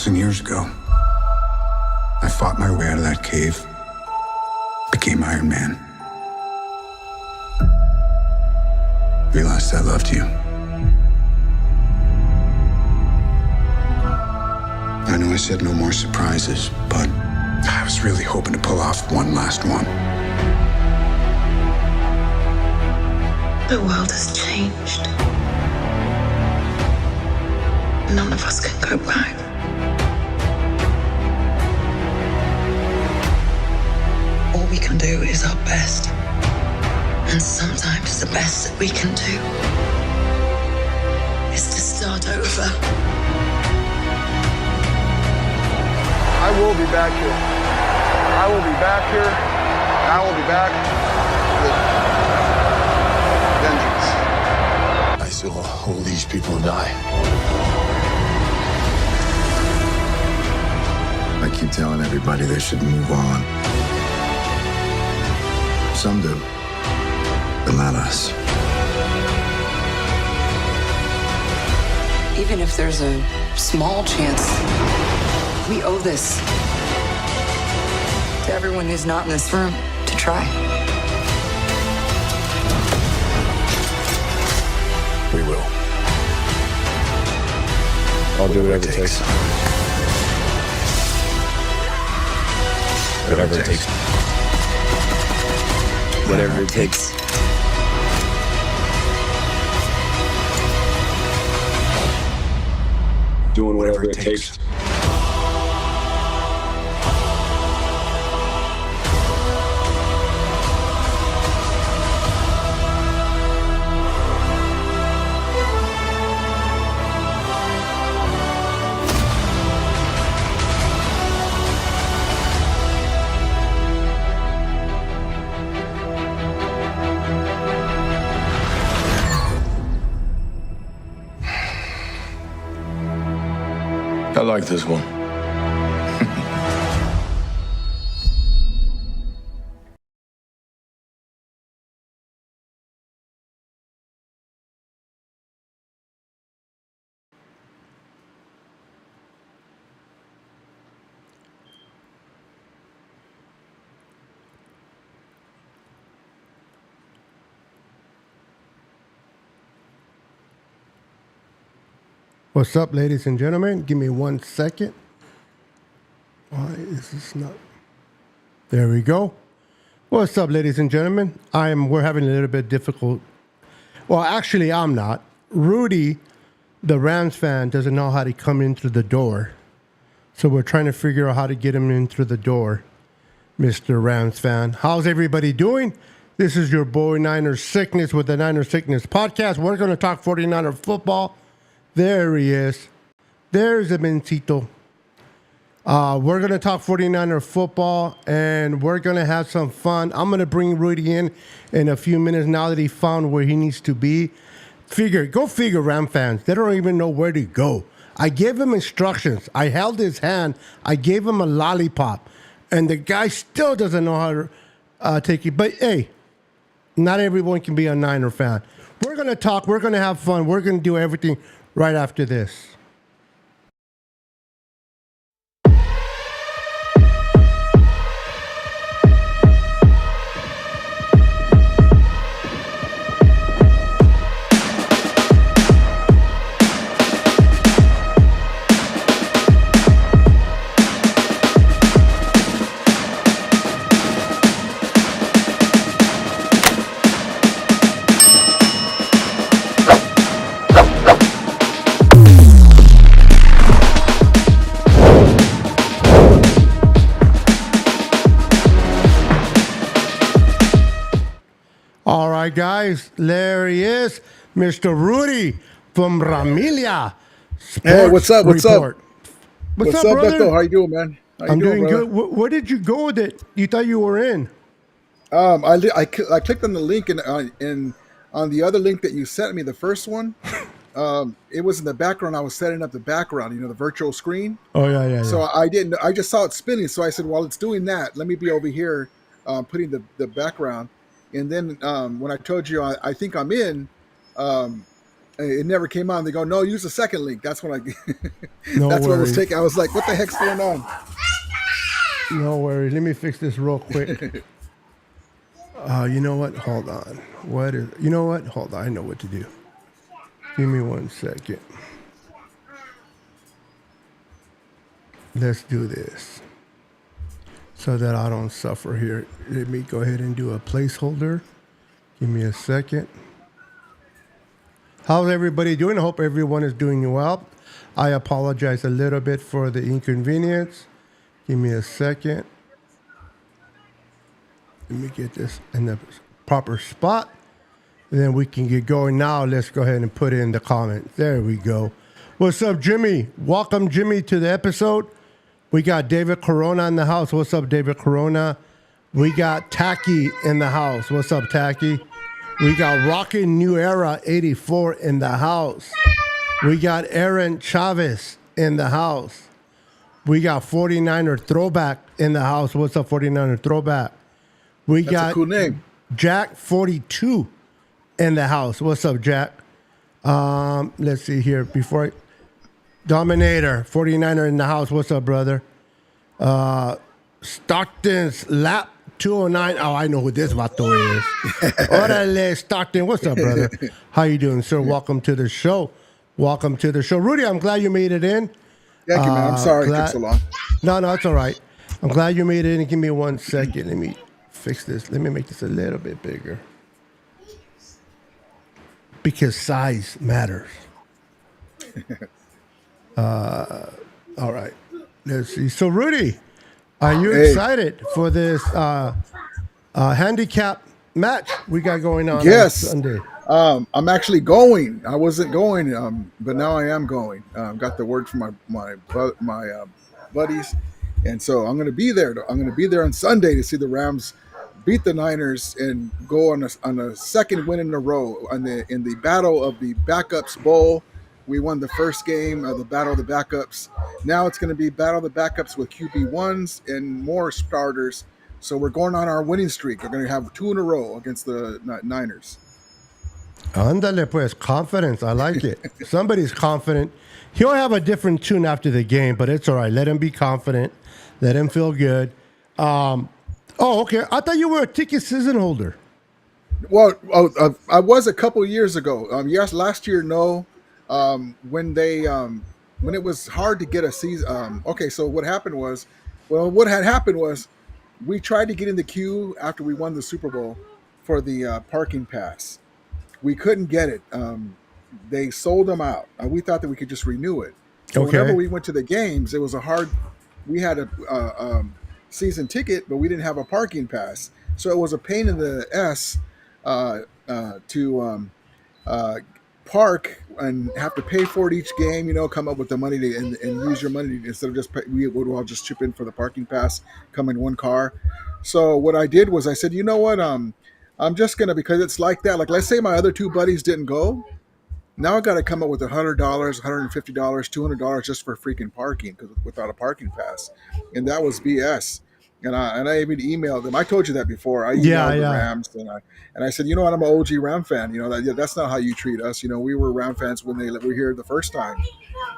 2,000 years ago, I fought my way out of that cave, became Iron Man. Realized I loved you. I know I said no more surprises, but I was really hoping to pull off one last one. The world has changed. None of us can go back. All we can do is our best. And sometimes the best that we can do is to start over. I will be back here. I will be back here. And I will be back with vengeance. I saw all these people die. I keep telling everybody they should move on. Some do, but not us. Even if there's a small chance, we owe this to everyone who's not in this room to try. We will. I'll do whatever it takes. Whatever it takes. Whatever it takes. Doing whatever it takes. I like this one. What's up, ladies and gentlemen? Give me 1 second. Why is this not? There we go. What's up, ladies and gentlemen? We're having a little bit difficult. Well, actually, I'm not. Rudy, the Rams fan, doesn't know how to come in through the door. So we're trying to figure out how to get him in through the door. Mr. Rams fan. How's everybody doing? This is your boy Niner Sickness with the Niner Sickness podcast. We're going to talk 49er football. There he is. There's a Bencito. We're going to talk 49er football, and we're going to have some fun. I'm going to bring Rudy in a few minutes now that he found where he needs to be. Go figure, Ram fans. They don't even know where to go. I gave him instructions. I held his hand. I gave him a lollipop, and the guy still doesn't know how to take it. But, hey, not everyone can be a Niner fan. We're going to talk. We're going to have fun. We're going to do everything right after this. All right, guys, there he is, Mr. Rudy from Ramilia. Hey, what's up? What's Report. up? What's up, brother? Beto? How you doing, man? How you I'm doing brother? good. Where did you go that you thought you were in? I clicked on the link and on the other link that you sent me, the first one. It was in the background. I was setting up the background, the virtual screen. Oh yeah. So I didn't. I just saw it spinning. So I said, "While it's doing that, let me be over here, putting the background." And then when I told you I think I'm in, it never came on. They go, no, use the second link. That's when No that's what was worries. taken. I was like, what the heck's going on? No worries. Let me fix this real quick. You know what? Hold on. You know what? Hold on. I know what to do. Give me 1 second. Let's do this so that I don't suffer here. Let me go ahead and do a placeholder. Give me a second. How's everybody doing? I hope everyone is doing well. I apologize a little bit for the inconvenience. Give me a second. Let me get this in the proper spot. And then we can get going now. Let's go ahead and put in the comments. There we go. What's up, Jimmy? Welcome, Jimmy, to the episode. We got David Corona in the house. What's up, David Corona? We got Tacky in the house. What's up, Tacky? We got Rockin' New Era 84 in the house. We got Aaron Chavez in the house. We got 49er Throwback in the house. What's up, 49er Throwback? We That's got a cool name. Jack 42 in the house. What's up, Jack? Let's see here. Dominator 49er in the house. What's up, brother? Stockton's Lap 209. Oh, I know who this vato is. Orale, Stockton. What's up, brother? How you doing, sir? Welcome to the show. Welcome to the show. Rudy, I'm glad you made it in. Thank you, man. I'm sorry it took so long. No, it's all right. I'm glad you made it in. Give me 1 second. Let me fix this. Let me make this a little bit bigger. Because size matters. All right. Let's see. So, Rudy, are you excited for this handicap match we got going on Yes. Sunday? I'm actually going. I wasn't going, but now I am going. Got the word from my buddies, and so I'm going to be there. I'm going to be there on Sunday to see the Rams beat the Niners and go on a second win in a row in the battle of the Backups Bowl. We won the first game of the battle of the backups. Now it's going to be battle of the backups with QB1s and more starters. So we're going on our winning streak. We're going to have 2 in a row against the Niners. Ándale, pues, confidence. I like it. Somebody's confident. He'll have a different tune after the game, but it's all right. Let him be confident. Let him feel good. Okay. I thought you were a ticket season holder. Well, I was a couple years ago. Yes, last year, no. When it was hard to get a season. Okay, so what had happened was we tried to get in the queue after we won the Super Bowl for the parking pass. We couldn't get it. They sold them out. We thought that we could just renew it. So whenever we went to the games, it was we had a season ticket, but we didn't have a parking pass. So it was a pain in the ass to park and have to pay for it each game, come up with the money and use your money instead of we would all just chip in for the parking pass, come in one car. So what I did was I said, you know what, I'm just going to, because it's like that. Like, let's say my other 2 buddies didn't go. Now I got to come up with $100, $150, $200 just for freaking parking without a parking pass. And that was BS. And I even emailed them. I told you that before. I emailed the Rams and I said, you know what, I'm an OG Ram fan. That's not how you treat us. We were Ram fans when they were here the first time.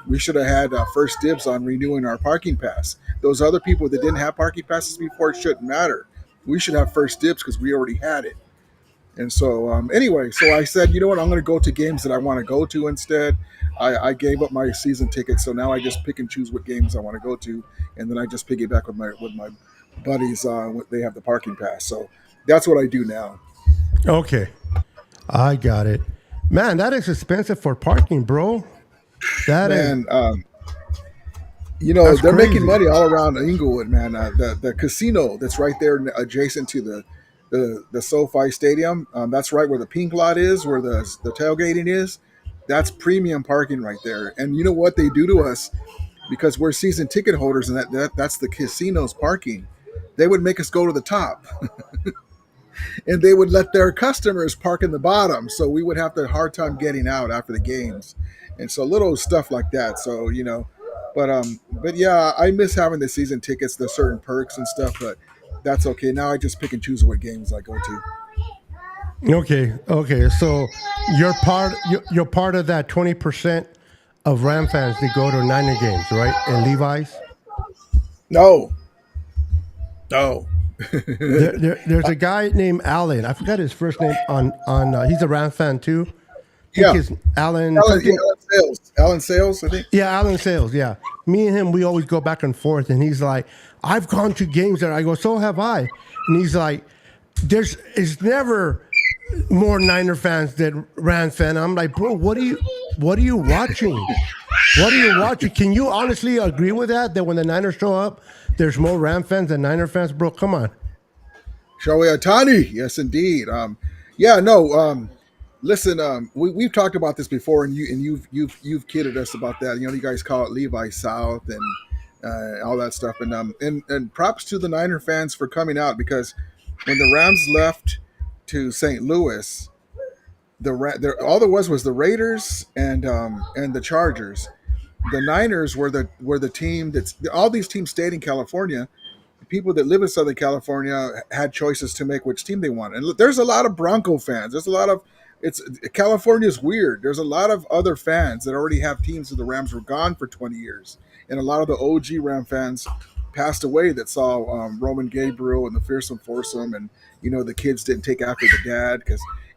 We should have had first dibs on renewing our parking pass. Those other people that didn't have parking passes before, it shouldn't matter. We should have first dibs because we already had it. And so anyway, so I said, you know what, I'm going to go to games that I want to go to instead. I gave up my season ticket, so now I just pick and choose what games I want to go to, and then I just piggyback with my buddies. They have the parking pass, so that's what I do now. Okay, I got it. Man, that is expensive for parking, bro. They're crazy. Making money all around Inglewood, man. The casino that's right there adjacent to the SoFi Stadium. That's right where the pink lot is, where the tailgating is. That's premium parking right there. And you know what they do to us? Because we're season ticket holders, and that's the casino's parking. They would make us go to the top. And they would let their customers park in the bottom. So we would have a hard time getting out after the games. And so little stuff like that. So, but yeah, I miss having the season tickets, the certain perks and stuff, but that's okay. Now I just pick and choose what games I go to. Okay. So you're part of that 20% of Ram fans that go to Niner games, right? And Levi's. No, no. There's a guy named Alan. I forgot his first name. On he's a Ram fan too. I think Yeah, his Alan Alan, yeah, something. Alan Sales. Alan Sales, I think. Yeah, Alan Sales. Yeah, me and him, we always go back and forth. And he's like, "I've gone to games there." I go, "So have I." And he's like, "It's never more Niner fans than Rams fan." I'm like, "Bro, what are you watching? What are you watching? Can you honestly agree with that? That when the Niners show up, there's more Ram fans than Niner fans, bro? Come on." Shohei Ohtani, yes, indeed. Yeah, no. Listen, we've talked about this before, and you've kidded us about that. You guys call it Levi South and all that stuff. And props to the Niner fans for coming out, because when the Rams left to St. Louis, all there was the Raiders and the Chargers. The Niners were the team that's all these teams stayed in California. People that live in Southern California had choices to make which team they want. And there's a lot of Bronco fans. There's a lot of California's weird. There's a lot of other fans that already have teams that the Rams were gone for 20 years. And a lot of the OG Ram fans passed away that saw Roman Gabriel and the Fearsome Foursome, and the kids didn't take after the dad,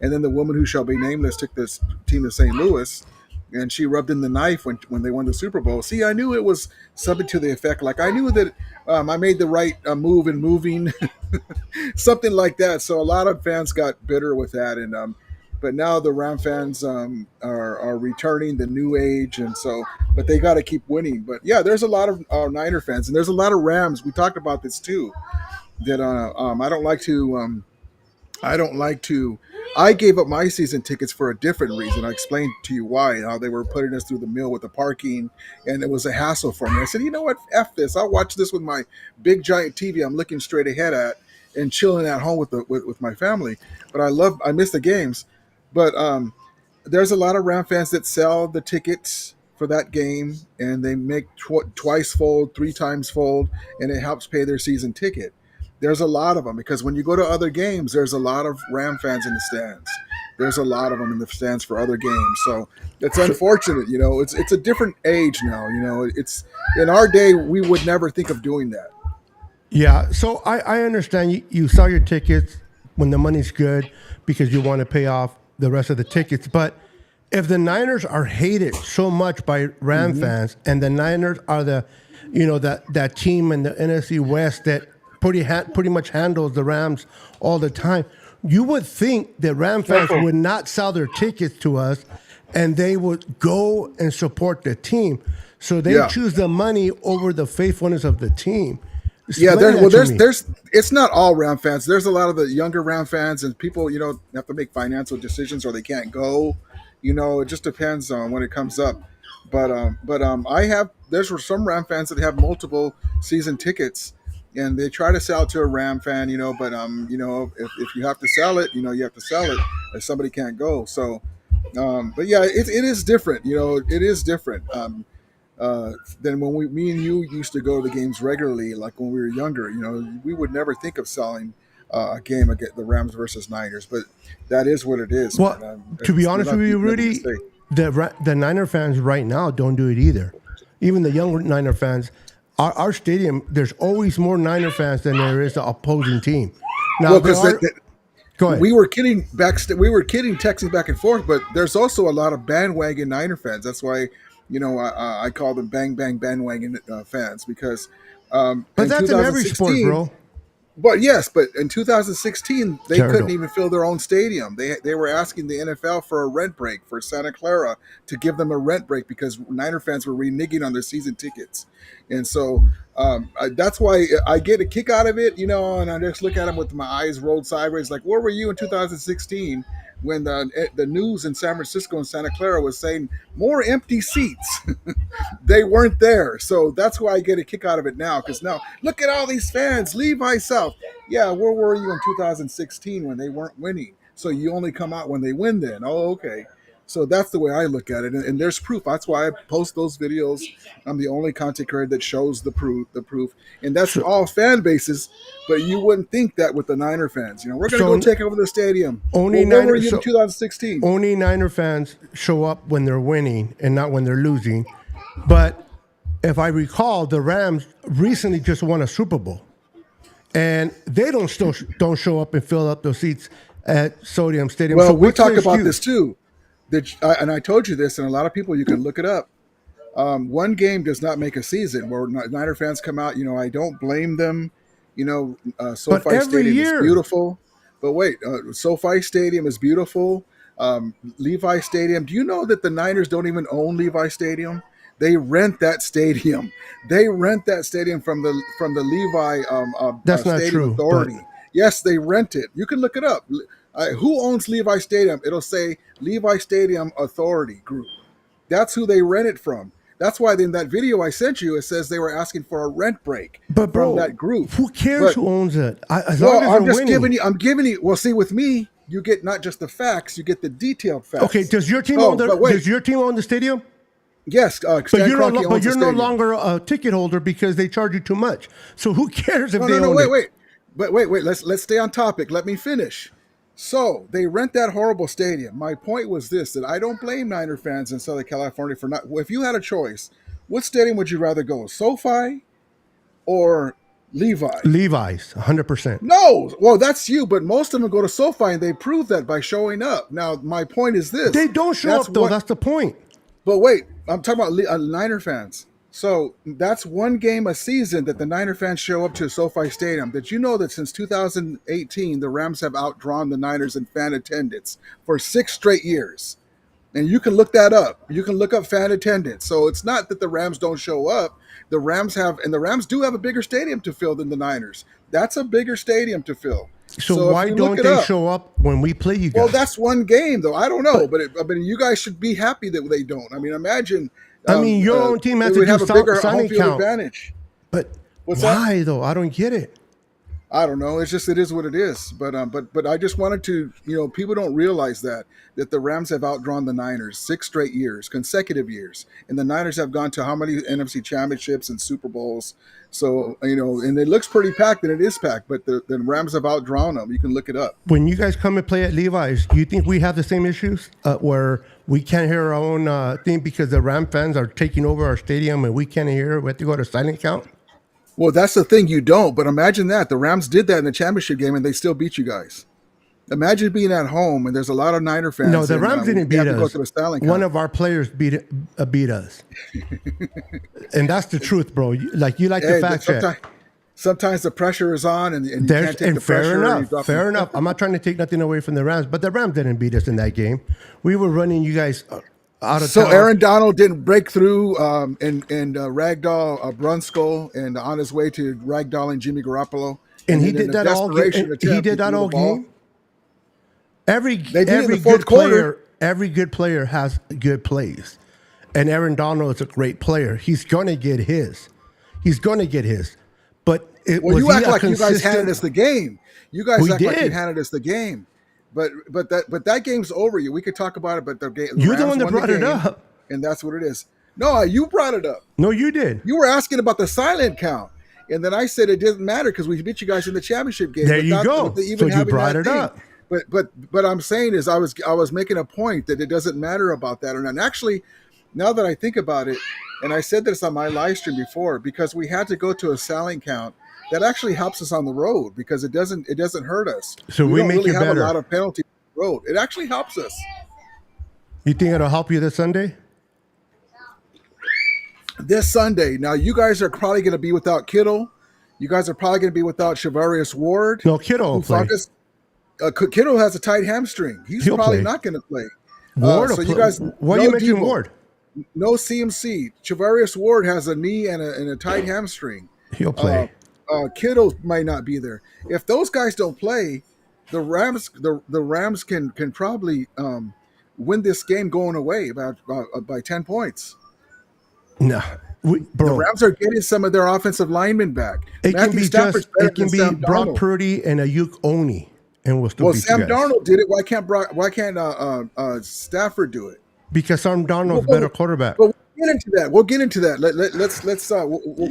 and then the woman who shall be nameless took this team to St. Louis, and she rubbed in the knife when they won the Super Bowl. See, I knew it was something to the effect like I knew that I made the right move in moving, something like that. So a lot of fans got bitter with that, and but now the Ram fans are returning, the new age, and so but they got to keep winning. But yeah, there's a lot of Niner fans, and there's a lot of Rams. We talked about this too. That I don't like to. I don't like to. I gave up my season tickets for a different reason. I explained to you why, how they were putting us through the mill with the parking, and it was a hassle for me. I said, you know what, F this. I'll watch this with my big giant TV I'm looking straight ahead at and chilling at home with my family. But I miss the games. But there's a lot of Ram fans that sell the tickets for that game, and they make twice fold, three times fold, and it helps pay their season ticket. There's a lot of them, because when you go to other games, there's a lot of Ram fans in the stands. There's a lot of them in the stands for other games. So it's unfortunate, it's a different age now. It's in our day, we would never think of doing that. Yeah, so I understand you sell your tickets when the money's good because you want to pay off the rest of the tickets. But if the Niners are hated so much by Ram fans, and the Niners are that team in the NFC West that pretty much handles the Rams all the time, you would think that Ram fans would not sell their tickets to us, and they would go and support the team. So they choose the money over the faithfulness of the team. There's it's not all Ram fans. There's a lot of the younger Ram fans, and people, have to make financial decisions or they can't go. It just depends on when it comes up. There's some Ram fans that have multiple season tickets, and they try to sell it to a Ram fan, but if you have to sell it, you have to sell it if somebody can't go. So, but yeah, it is different. It is different. Than when me and you used to go to the games regularly, like when we were younger. We would never think of selling a game against the Rams versus Niners, but that is what it is. Well, to be honest with you, Rudy, the Niner fans right now don't do it either. Even the younger Niner fans, our stadium, there's always more Niner fans than there is the opposing team. Now, go ahead. We were kidding texting back and forth, but there's also a lot of bandwagon Niner fans. That's why. I call them bang bang bandwagon fans, because. But that's in every sport, bro. But in 2016 they couldn't even fill their own stadium. They were asking the NFL for a rent break for Santa Clara, to give them a rent break because Niner fans were reneging on their season tickets, and so that's why I get a kick out of it, and I just look at them with my eyes rolled sideways, like, where were you in 2016? When the news in San Francisco and Santa Clara was saying more empty seats. They weren't there. So that's why I get a kick out of it now, because now look at all these fans, Levi South. Yeah, where were you in 2016 when they weren't winning? So you only come out when they win then. Oh, okay. So that's the way I look at it, and there's proof. That's why I post those videos. I'm the only content creator that shows the proof, and that's So- all fan bases. But you wouldn't think that with the Niner fans. You know, we're going to So go take over the stadium. only Where were Niner- you so- in 2016? Only Niner fans show up when they're winning and not when they're losing. But if I recall, the Rams recently just won a Super Bowl, and they don't show up and fill up those seats at Showdown Stadium. Well, So we which talked is about you? this too. And I told you this, and a lot of people, you can look it up. One game does not make a season. Where Niner fans come out, I don't blame them. SoFi every Stadium year. is beautiful. But wait, SoFi Stadium is beautiful. Levi Stadium. Do you know that the Niners don't even own Levi Stadium? They rent that stadium. They rent that stadium from the Levi That's not Stadium true, Authority. but- Yes, they rent it. You can look it up. Who owns Levi Stadium? It'll say Levi Stadium Authority Group. That's who they rent it from. That's why in that video I sent you, it says they were asking for a rent break But bro, from that group. who cares But- who owns it? As long as I'm they're just winning. I'm giving you. Well, see, with me, you get not just the facts, you get the detailed facts. Okay, does your team Oh, own the? but wait. Does your team own the stadium? Yes, But Stan you're Kroenke no, owns but the you're no stadium. longer a ticket holder because they charge you too much. So who cares if they own it? Wait. But wait. Let's stay on topic. Let me finish. So they rent that horrible stadium. My point was this: that I don't blame Niner fans in Southern California for not. If you had a choice, what stadium would you rather go? SoFi or Levi? Levi's, 100%. No, well, that's you. But most of them go to SoFi, and they prove that by showing up. Now, my point is this: They don't show that's up though. what- That's the point. But wait, I'm talking about Niner fans. So that's one game a season that the Niner fans show up to SoFi Stadium. Did you know that since 2018, the Rams have outdrawn the Niners in fan attendance for 6 straight years? And you can look that up. You can look up fan attendance. So it's not that the Rams don't show up. The Rams do have a bigger stadium to fill than the Niners. That's a bigger stadium to fill. So if why you don't look it they up- show up when we play you guys? Well, that's one game, though. I don't know, but you guys should be happy that they don't. I mean, imagine. your own team has they to would do have a bigger signing home field count. advantage. But What's that? why though? I don't get it. I don't know. It's just it is what it is. But I just wanted to, people don't realize that the Rams have outdrawn the Niners 6 straight years, consecutive years, and the Niners have gone to how many NFC championships and Super Bowls. So and it looks pretty packed, and it is packed. But the Rams have outdrawn them. You can look it up. When you guys come and play at Levi's, do you think we have the same issues where we can't hear our own thing because the Ram fans are taking over our stadium and we can't hear it? We have to go to silent count? Well, that's the thing, you don't. But imagine that the Rams did that in the championship game, and they still beat you guys. Imagine being at home, and there's a lot of Niner fans. No, the and, Rams we didn't beat have to go us. to the silent One count. of our players beat us. And that's the truth, bro. You like the fact check. Sometimes the pressure is on, and you can't take the fair pressure. and you enough. drop Fair the- enough. I'm not trying to take nothing away from the Rams, but the Rams didn't beat us in that game. We were running you guys out of So town. Aaron Donald didn't break through and ragdoll Brunskill and on his way to ragdolling Jimmy Garoppolo. and he then in did a that all game. desperation He attempt, did that threw the all ball. game. Every did it in the good fourth quarter. player, every good player has good plays, and Aaron Donald is a great player. He's gonna get his. But Well, was you he act a like you guys consistent- handed us the game. You guys We act like you did. handed us the game. But that game's over. We could talk about it, but the game. You're the Rams one that won the brought it game, up. and that's what it is. No, you brought it up. No, you did. You were asking about the silent count, and then I said it didn't matter because we beat you guys in the championship game. There you without- go. with even So you having brought that it thing. up. But I'm saying is I was making a point that it doesn't matter about that. And actually, now that I think about it, and I said this on my live stream before, because we had to go to a silent count. That actually helps us on the road because it doesn't hurt us. So we don't make really it have better. a lot of penalties on the road. It actually helps us. You think it'll help you this Sunday? This Sunday. Now you guys are probably going to be without Kittle. You guys are probably going to be without Shavarius Ward. No, Kittle will play. Kittle has a tight hamstring. He's He'll probably play. not going to play. Ward will so play. you guys, Why no you mention Debo, Ward? No CMC. Shavarius Ward has a knee and a tight hamstring. He'll play. Kittle might not be there. If those guys don't play, the Rams can probably win this game going away by 10 points. No, The bro. Rams are getting some of their offensive linemen back. It can Matthew be Stafford's just. better It can than be Sam Brock Darnold. Purdy and Ayuk Oni. and we'll still Well, beat Sam you guys. Darnold did it. Why can't Stafford do it? Because Sam Darnold's a better quarterback. But we'll get into that. We'll get into that. Let's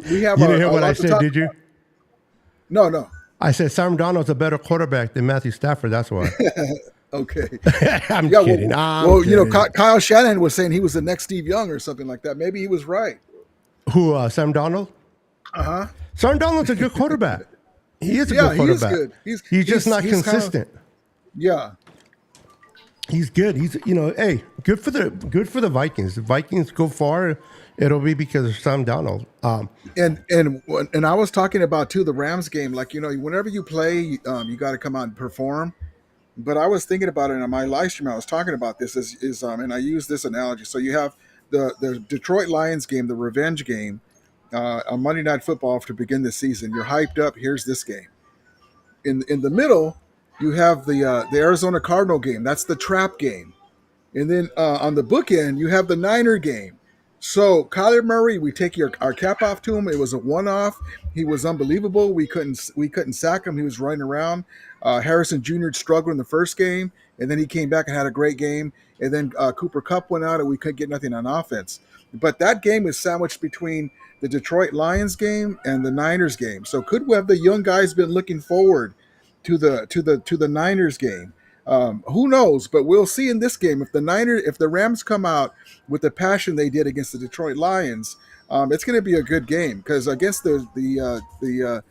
we have. You didn't hear a what lot I to said, talk did you? about. No. I said Sam Darnold's a better quarterback than Matthew Stafford. That's why. Okay. I'm Yeah. kidding. Well, you know, Kyle Shanahan was saying he was the next Steve Young or something like that. Maybe he was right. Who? Sam Darnold? Sam Darnold's a good quarterback. He is a good quarterback. He is good. He's just not consistent. Yeah. He's good. He's hey, good for the Vikings. The Vikings go far, it'll be because of Sam Darnold. And I was talking about too the Rams game. Like, you know, whenever you play, you got to come out and perform. But I was thinking about it on my live stream. I was talking about this and I use this analogy. So you have the Detroit Lions game, the revenge game, on Monday Night Football to begin the season. You're hyped up. Here's this game. In the middle, you have the Arizona Cardinal game. That's the trap game. And then on the bookend, you have the Niner game. So Kyler Murray, we take our cap off to him. It was a one-off. He was unbelievable. We couldn't sack him. He was running around. Harrison Jr. struggled in the first game, and then he came back and had a great game. And then Cooper Kupp went out, and we couldn't get nothing on offense. But that game is sandwiched between the Detroit Lions game and the Niners game. So could have the young guys been looking forward to the Niners game? Who knows? But we'll see in this game if the Rams come out with the passion they did against the Detroit Lions, it's going to be a good game because against the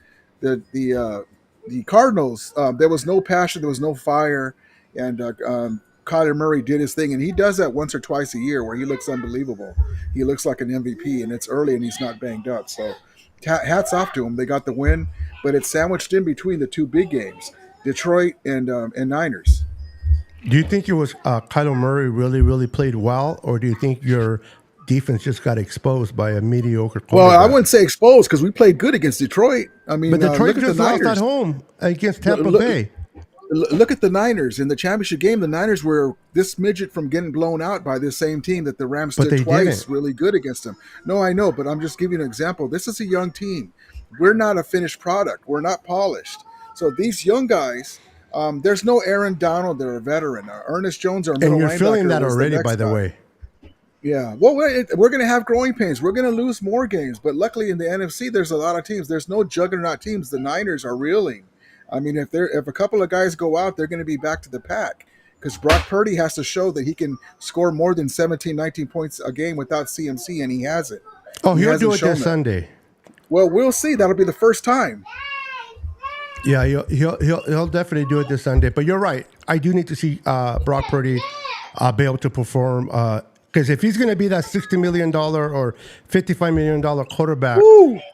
Cardinals, there was no passion, there was no fire, and Kyler Murray did his thing, and he does that once or twice a year where he looks unbelievable. He looks like an MVP, and it's early, and he's not banged up. So hats off to him. They got the win, but it's sandwiched in between the two big games, Detroit and Niners. Do you think it was Kyler Murray really played well, or do you think your defense just got exposed by a mediocre quarterback? Well, I wouldn't say exposed because we played good against Detroit. I mean, but Detroit look at just the lost Niners. at home against Tampa Bay. Look at the Niners in the championship game. The Niners were this midget from getting blown out by this same team that the Rams did twice. Didn't. Really good against them. No, I know, but I'm just giving you an example. This is a young team. We're not a finished product. We're not polished. So these young guys, there's no Aaron Donald. They're a veteran. Ernest Jones, our middle linebacker. And you're feeling that was the already, next by the guy. way. Yeah. Well, we're going to have growing pains. We're going to lose more games. But luckily in the NFC, there's a lot of teams. There's no juggernaut teams. The Niners are reeling. I mean, if a couple of guys go out, they're going to be back to the pack because Brock Purdy has to show that he can score more than 17, 19 points a game without CMC, and he has it. Oh, he'll do it this Sunday. Well, we'll see. That'll be the first time. Yeah, he'll definitely do it this Sunday. But you're right. I do need to see Brock Purdy be able to perform. Because if he's going to be that $60 million or $55 million quarterback,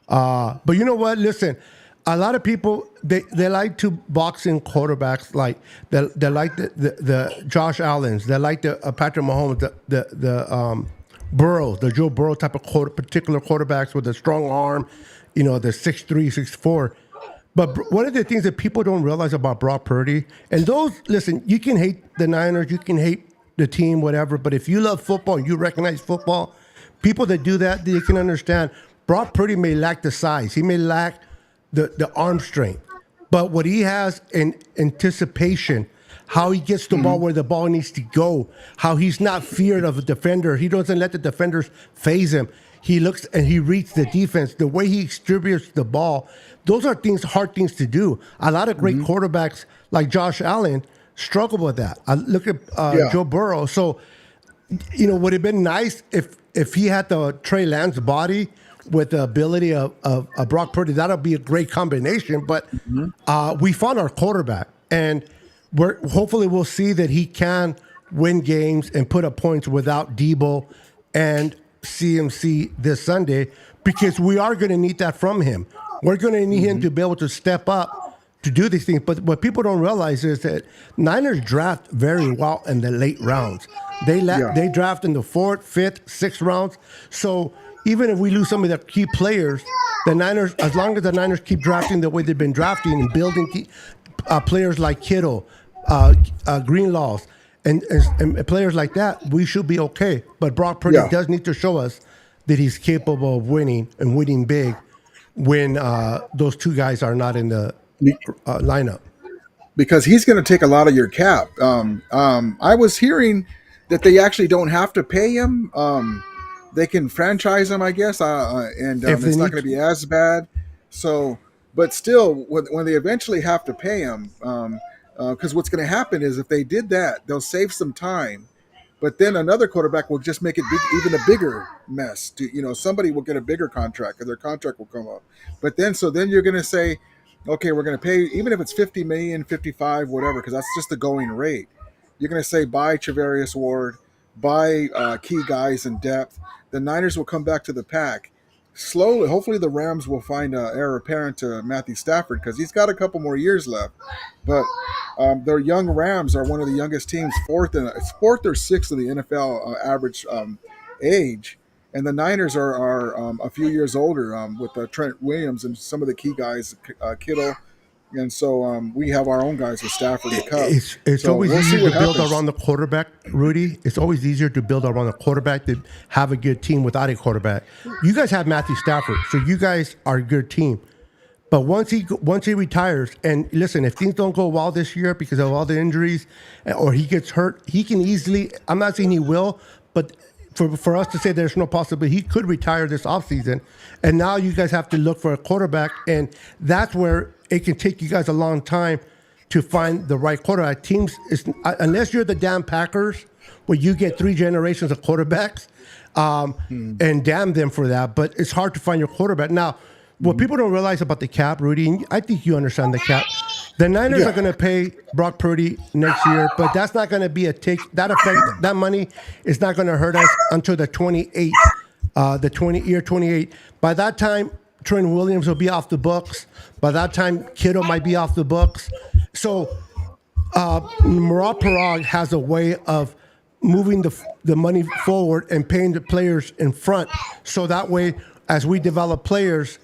but you know what? Listen, a lot of people they like to box in quarterbacks like they like the Josh Allens, they like the Patrick Mahomes, the Burrow, the Joe Burrow type of particular quarterbacks with a strong arm, the 6'3", 6'4". But one of the things that people don't realize about Brock Purdy, and listen, you can hate the Niners, you can hate the team, whatever, but if you love football, you recognize football, people that do that, they can understand Brock Purdy may lack the size, he may lack the arm strength, but what he has in anticipation, how he gets the ball where the ball needs to go, how he's not feared of a defender, he doesn't let the defenders phase him. He looks and he reads the defense, the way he distributes the ball. Those are hard things to do. A lot of great quarterbacks like Josh Allen struggle with that. I look at Joe Burrow. So, would it have been nice if he had the Trey Lance body with the ability of Brock Purdy? That'll be a great combination. But we found our quarterback, and hopefully we'll see that he can win games and put up points without Debo and CMC this Sunday, because we are going to need that from him. We're going to need him to be able to step up to do these things. But what people don't realize is that Niners draft very well in the late rounds. They draft in the 4th, 5th, 6th rounds. So even if we lose some of the key players, the Niners, as long as the Niners keep drafting the way they've been drafting and building players like Kittle, Greenlaws, and players like that, we should be okay. But Brock Purdy does need to show us that he's capable of winning and winning big when those two guys are not in the lineup. because he's going to take a lot of your cap. I was hearing that they actually don't have to pay him. They can franchise him, I guess, and If they it's not need going to be as bad. So, but still, when they eventually have to pay him, because what's going to happen is if they did that, they'll save some time. But then another quarterback will just make it even a bigger mess. Somebody will get a bigger contract, and their contract will come up. But then you're going to say, okay, we're going to pay, even if it's 50 million, 55, whatever, because that's just the going rate. You're going to say buy Travarius Ward, buy key guys in depth. The Niners will come back to the pack slowly. Hopefully, the Rams will find heir apparent to Matthew Stafford because he's got a couple more years left. But their young Rams are one of the youngest teams, fourth or sixth in the NFL average age. And the Niners are a few years older with Trent Williams and some of the key guys, Kittle. And so we have our own guys with Stafford and Cup. It's So always we'll see easier what to build happens. around the quarterback, Rudy. It's always easier to build around the quarterback than have a good team without a quarterback. You guys have Matthew Stafford, so you guys are a good team. But once he retires, and listen, if things don't go well this year because of all the injuries, or he gets hurt, he can easily. I'm not saying he will, but for us to say there's no possibility, he could retire this offseason. And now you guys have to look for a quarterback, and that's where it can take you guys a long time to find the right quarterback. Teams, unless you're the damn Packers, where you get 3 generations of quarterbacks, and damn them for that. But it's hard to find your quarterback. Now, what people don't realize about the cap, Rudy, and I think you understand the cap, the Niners are going to pay Brock Purdy next year, but that's not going to be that money is not going to hurt us until the 28th, year 28. By that time, Trent Williams will be off the books. By that time, Kittle might be off the books. So Murad Parag has a way of moving the money forward and paying the players in front. So that way, as we develop players,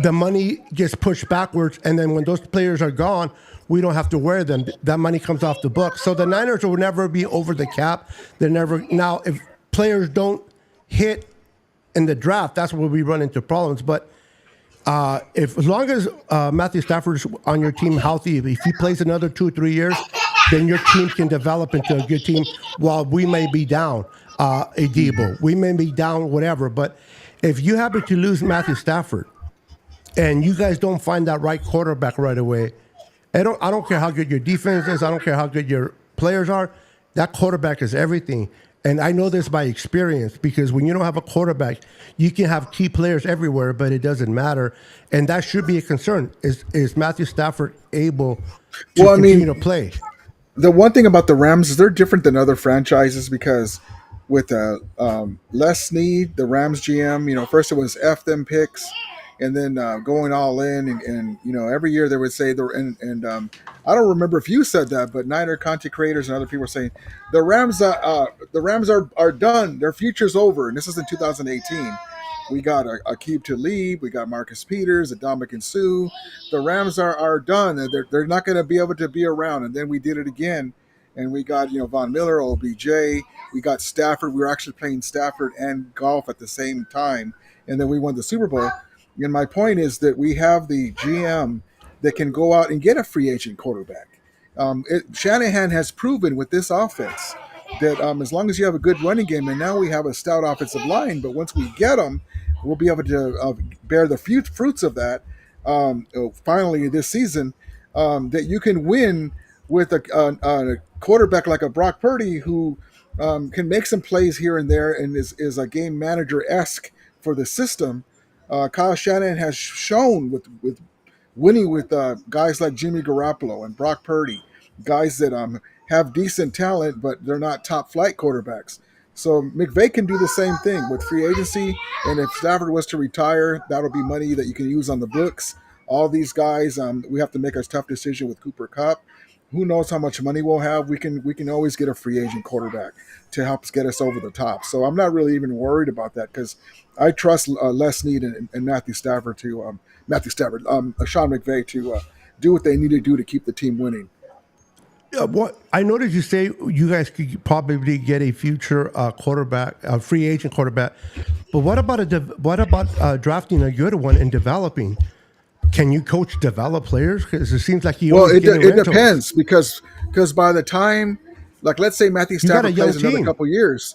the money gets pushed backwards. And then when those players are gone, we don't have to wear them. That money comes off the books. So the Niners will never be over the cap. Now, if players don't hit in the draft, that's where we run into problems. But as long as Matthew Stafford is on your team healthy, if he plays another 2 or 3 years, then your team can develop into a good team while we may be down a Debo. We may be down whatever. But if you happen to lose Matthew Stafford and you guys don't find that right quarterback right away, I don't care how good your defense is. I don't care how good your players are. That quarterback is everything. And I know this by experience because when you don't have a quarterback, you can have key players everywhere, but it doesn't matter. And that should be a concern. Is Matthew Stafford able to continue to play? The one thing about the Rams is they're different than other franchises because with Les Snead, the Rams GM, first it was F them picks and then going all in. And every year they would say, I don't remember if you said that, but Niner content creators and other people were saying the Rams are done. Their future's over. And this is in 2018. We got Aqib Talib. We got Marcus Peters, Ndamukong Suh. The Rams are done. They're not going to be able to be around. And then we did it again. And we got, Von Miller, OBJ. We got Stafford. We were actually playing Stafford and golf at the same time. And then we won the Super Bowl. And my point is that we have the GM that can go out and get a free agent quarterback. Shanahan has proven with this offense that as long as you have a good running game, and now we have a stout offensive line, but once we get them, we'll be able to bear the fruits of that finally this season, that you can win with a quarterback like a Brock Purdy who can make some plays here and there and is a game manager-esque for the system. Kyle Shanahan has shown with winning with guys like Jimmy Garoppolo and Brock Purdy, guys that have decent talent, but they're not top flight quarterbacks. So McVay can do the same thing with free agency. And if Stafford was to retire, that'll be money that you can use on the books. All these guys, we have to make a tough decision with Cooper Kupp. Who knows how much money we'll have? We can always get a free agent quarterback to help us get us over the top. So I'm not really even worried about that because I trust Les Snead and Matthew Stafford Sean McVay to do what they need to do to keep the team winning. What I noticed you say you guys could probably get a future quarterback, a free agent quarterback. But what about drafting a good one and developing? can you coach develop players? Because it seems like Well, it depends because by the time, like, let's say Matthew You got a Stafford young plays another team. couple years,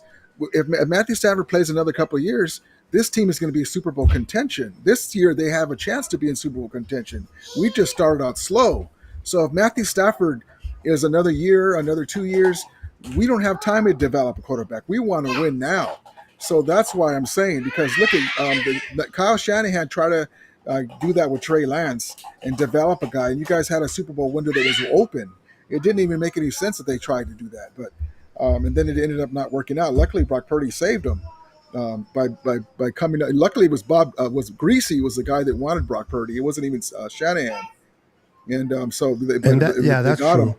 if Matthew Stafford plays another couple years, this team is going to be Super Bowl contention. This year, they have a chance to be in Super Bowl contention. We just started out slow. So if Matthew Stafford is another year, another 2 years, we don't have time to develop a quarterback. We want to win now. So that's why I'm saying, because look at Kyle Shanahan try to do that with Trey Lance and develop a guy, and you guys had a Super Bowl window that was open. It didn't even make any sense that they tried to do that, but and then it ended up not working out. Luckily, Brock Purdy saved them by coming. Luckily, it was Greasy was the guy that wanted Brock Purdy. It wasn't even Shanahan, and so they that's got true.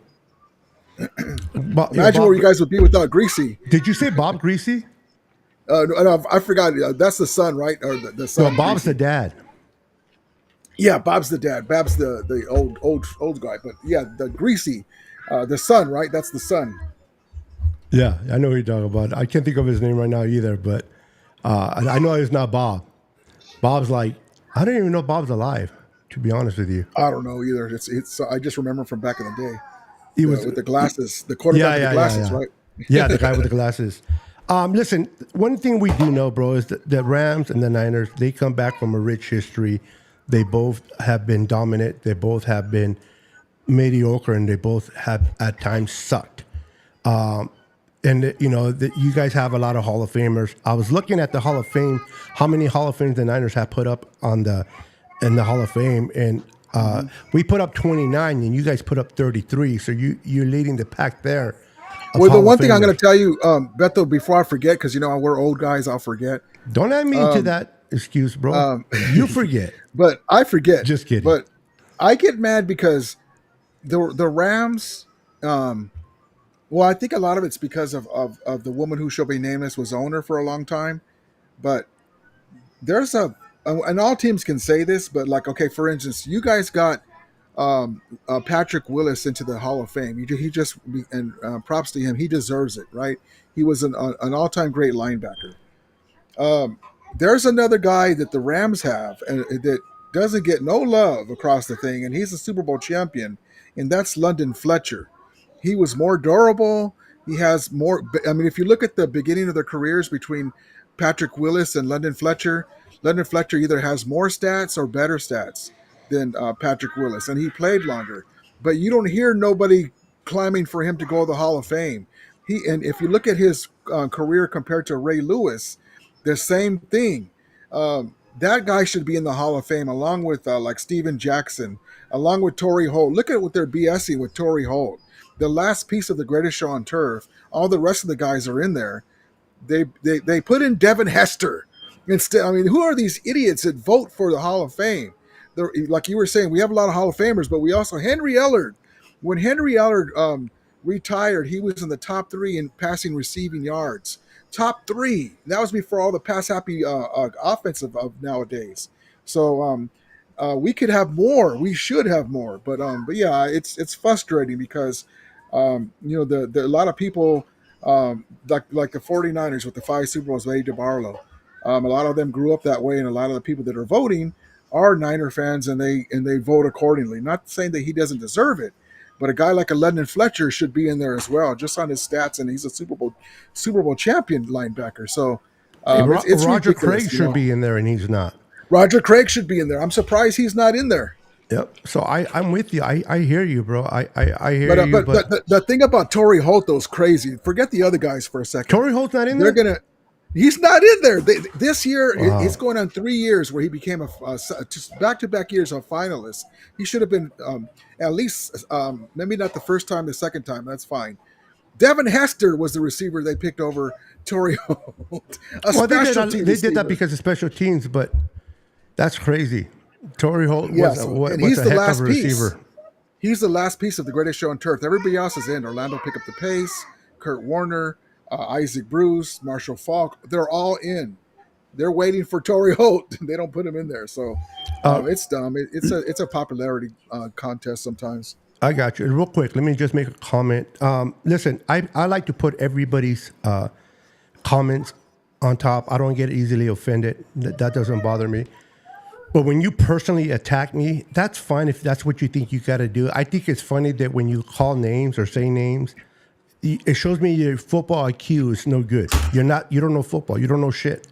him. Imagine where you guys would be without Greasy. Did you say Bob Greasy? No, I forgot. That's the son, right? Or the son. No, Bob's the dad. Yeah, Bob's the dad. Bob's the old guy. But yeah, the Greasy, the son, right? That's the son. Yeah, I know who you're talking about. I can't think of his name right now either, but I know it's not Bob. Bob's like, I don't even know Bob's alive, to be honest with you. I don't know either. It's. I just remember from back in the day. He was with the glasses, the quarterback with the glasses, right? Yeah, the guy with the glasses. Listen, one thing we do know, bro, is that the Rams and the Niners, they come back from a rich history. They both have been dominant. They both have been mediocre, and they both have at times sucked. And you guys have a lot of Hall of Famers. I was looking at the Hall of Fame, how many Hall of Fames the Niners have put up in the Hall of Fame, and we put up 29, and you guys put up 33. So you're leading the pack there. Well, the one thing I'm going to tell you, Beto, before I forget, because we're old guys, I'll forget. Don't add me into that excuse, bro. You forget, but I forget. Just kidding. But I get mad because the Rams. Well, I think a lot of it's because of the woman who shall be nameless was owner for a long time, but there's and all teams can say this, but like, okay, for instance, you guys got Patrick Willis into the Hall of Fame. He just, and props to him, he deserves it, right? He was an all-time great linebacker. There's another guy that the Rams have and that doesn't get no love across the thing, and he's a Super Bowl champion, and that's London Fletcher. He was more durable. He has more. I mean, if you look at the beginning of their careers between Patrick Willis and London Fletcher either has more stats or better stats than Patrick Willis, and he played longer. But you don't hear nobody climbing for him to go to the Hall of Fame. And if you look at his career compared to Ray Lewis, the same thing. That guy should be in the Hall of Fame along with like Steven Jackson, along with Torrey Holt. Look at what they're BSing with Torrey Holt. The last piece of The Greatest Show on Turf. All the rest of the guys are in there. They put in Devin Hester instead. I mean, who are these idiots that vote for the Hall of Fame? Like you were saying, we have a lot of Hall of Famers, but we also Henry Ellard. When Henry Ellard retired, he was in the top 3 in passing receiving yards. Top 3. That was before all the pass happy offensive of nowadays. So we could have more. We should have more. But yeah, it's frustrating because a lot of people like the 49ers with the 5 Super Bowls with Eddie DeBarlo. A lot of them grew up that way, and a lot of the people that are voting are Niner fans, and they vote accordingly. Not saying that he doesn't deserve it, but a guy like a London Fletcher should be in there as well, just on his stats, and he's a Super Bowl champion linebacker. So it's Roger Craig should be in there, and he's not. Roger Craig should be in there. I'm surprised he's not in there. Yep. So I'm with you. I hear you, bro. I hear you. But the thing about Torrey Holt, though, is crazy. Forget the other guys for a second. Torrey Holt's not in there? He's not in there. This year, It's going on 3 years where he became a back-to-back years a finalist. He should have been at least, maybe not the first time, the second time. That's fine. Devin Hester was the receiver they picked over Torrey Holt. They did that because of special teams, but that's crazy. Torrey Holt was a heck of a receiver. He's the last piece of The Greatest Show on Turf. Everybody else is in. Orlando pick up the pace. Kurt Warner, Isaac Bruce, Marshall Faulk. They're all in. They're waiting for Torrey Holt. They don't put him in there. So it's dumb. It's a popularity contest sometimes. I got you. Real quick, let me just make a comment. Listen, I like to put everybody's comments on top. I don't get easily offended. That doesn't bother me. But when you personally attack me, that's fine if that's what you think you got to do. I think it's funny that when you call names or say names, it shows me your football IQ is no good. You don't know football. You don't know shit.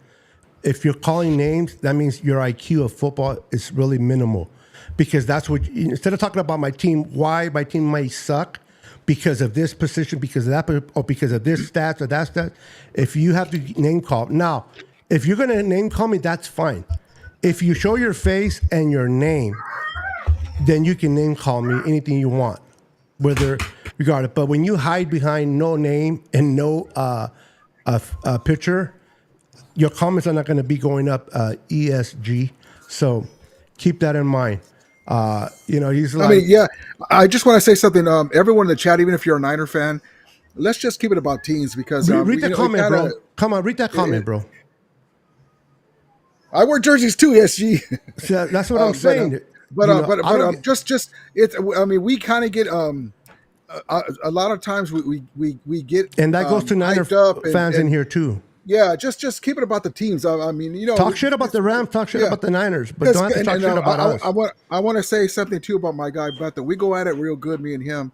If you're calling names, that means your IQ of football is really minimal. Because that's what, instead of talking about my team, why my team might suck because of this position, because of that, or because of this stats or that stat, if you have to name call. Now, if you're going to name call me, that's fine. If you show your face and your name, then you can name call me anything you want, whether regarded. But when you hide behind no name and no picture, your comments are not going to be going up ESG. So keep that in mind. He's like, I mean, yeah, I just want to say something. Everyone in the chat, even if you're a Niner fan, let's just keep it about teams because read the comment, bro. Come on, read that comment, bro. I wear jerseys too, SG. So that's what I'm saying. We kind of get a lot of times we get, and that goes to Niner fans in here too. Yeah, just keep it about the teams. Talk shit about the Rams, talk shit about the Niners, but don't have to talk shit about us. I want to say something too about my guy Bethel. We go at it real good, me and him.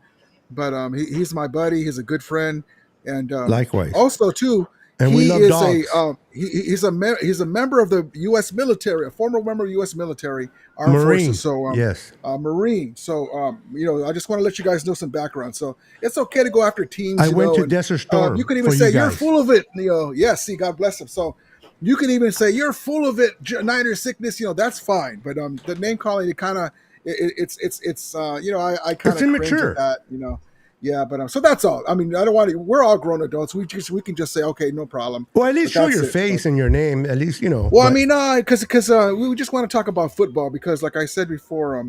But he's my buddy. He's a good friend, and likewise. Also too, and we love dogs. He's a member of the U.S. military, a former member of U.S. military armed Marine. forces. So yes, Marine. So I just want to let you guys know some background. So it's okay to go after teams. I went to Desert Storm. You can even say you're full of it. Yes. See, God bless him. So you can even say you're full of it. Niner sickness. That's fine. But the name calling, it kind of it's I kind of immature. At that. Yeah, but so that's all. I mean, I don't want to. We're all grown adults. We can just say, okay, no problem. Well, at least show your face and your name. At least Well, but, I mean, because we just want to talk about football because, like I said before,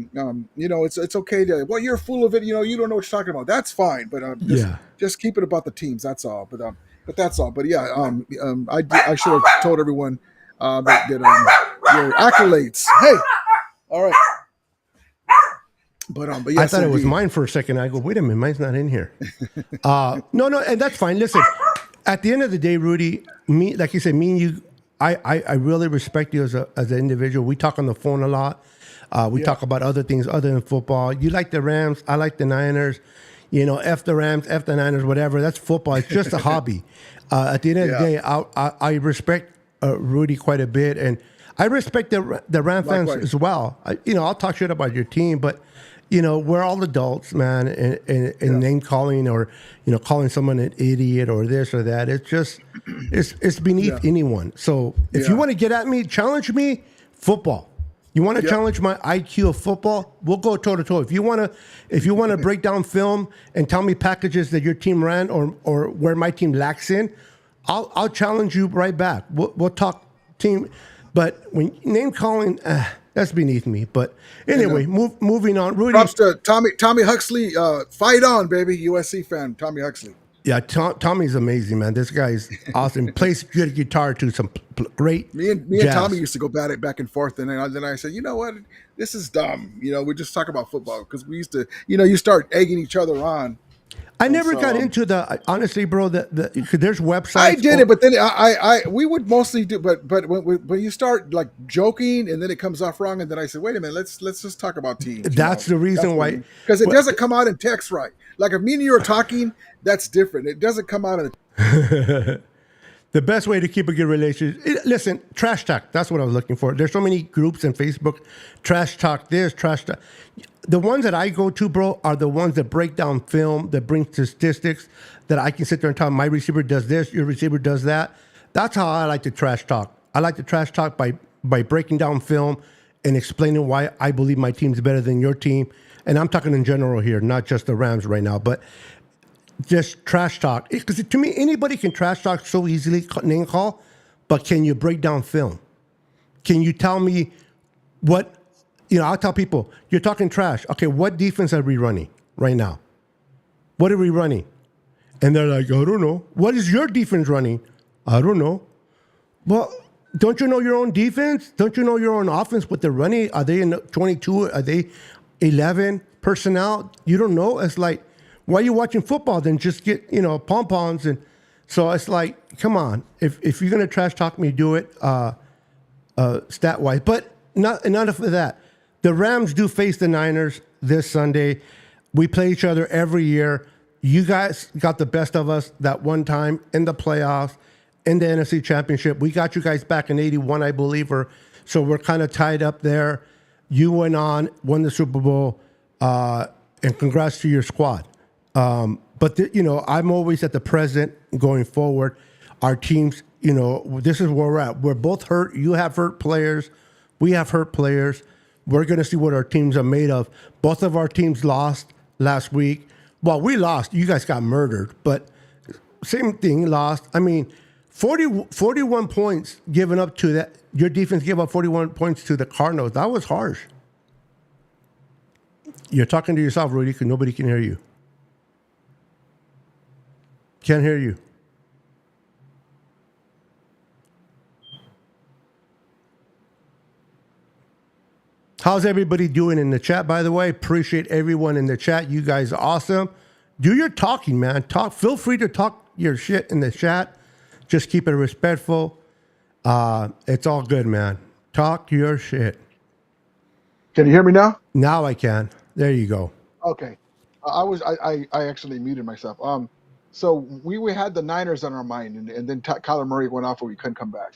it's okay to. Well, you're full of it. You don't know what you're talking about. That's fine, but just keep it about the teams. That's all. But that's all. But yeah, I should have told everyone that your accolades. Hey, all right. But yes, I thought it was mine for a second. I go, wait a minute, mine's not in here. No, and that's fine. Listen, at the end of the day, Rudy, me, like you said, me and you, I really respect you as an individual. We talk on the phone a lot. We talk about other things other than football. You like the Rams, I like the Niners. F the Rams, F the Niners, whatever. That's football. It's just a hobby. At the end of the day, I respect Rudy quite a bit, and I respect the Ram fans as well. I'll talk shit about your team, but we're all adults, man, and name calling or, calling someone an idiot or this or that. It's just, it's beneath anyone. So if you want to get at me, challenge me, football. You want to challenge my IQ of football? We'll go toe to toe. If you want to break down film and tell me packages that your team ran or where my team lacks in, I'll challenge you right back. We'll talk team. But when name calling, that's beneath me. But anyway, moving on. Rudy, props to Tommy Huxley. Fight on, baby. USC fan, Tommy Huxley. Yeah, Tommy's amazing, man. This guy's awesome. Plays good guitar too. Some great. Me and Tommy used to go back and forth, and then I said, you know what, this is dumb. We just talk about football because we used to. You start egging each other on. I never got into honestly, bro. There's websites. I did it, but then we would mostly do. But when you start like joking and then it comes off wrong, and then I said, wait a minute, let's just talk about teams. That's the reason why, because it doesn't come out in text right. Like if me and you are talking, that's different. It doesn't come out in. The best way to keep a good relationship. Listen, trash talk. That's what I was looking for. There's so many groups in Facebook. Trash talk this, trash talk. The ones that I go to, bro, are the ones that break down film, that bring statistics, that I can sit there and tell my receiver does this, your receiver does that. That's how I like to trash talk. I like to trash talk by breaking down film and explaining why I believe my team's better than your team. And I'm talking in general here, not just the Rams right now, but just trash talk. Because to me, anybody can trash talk so easily, name call, but can you break down film? Can you tell me what, I'll tell people, you're talking trash. Okay, what defense are we running right now? What are we running? And they're like, I don't know. What is your defense running? I don't know. Well, don't you know your own defense? Don't you know your own offense, what they're running? Are they in 22? Are they 11 personnel? You don't know? It's like, why are you watching football? Then just get, pom-poms. And so it's like, come on. If you're going to trash talk me, do it stat-wise. But enough of that. The Rams do face the Niners this Sunday. We play each other every year. You guys got the best of us that one time in the playoffs, in the NFC Championship. We got you guys back in 81, I believe, so we're kind of tied up there. You went on, won the Super Bowl, and congrats to your squad. But I'm always at the present going forward. Our teams, this is where we're at. We're both hurt. You have hurt players. We have hurt players. We're going to see what our teams are made of. Both of our teams lost last week. Well, we lost. You guys got murdered. But same thing, lost. I mean, 41 points given up to that. Your defense gave up 41 points to the Cardinals. That was harsh. You're talking to yourself, Rudy, because nobody can hear you. Can't hear you. How's everybody doing in the chat, by the way? Appreciate everyone in the chat. You guys are awesome. Do your talking, man. Feel free to talk your shit in the chat. Just keep it respectful. It's all good, man. Talk your shit. Can you hear me now? Now I can. There you go. Okay. I actually muted myself. So we had the Niners on our mind, and then Kyler Murray went off and we couldn't come back.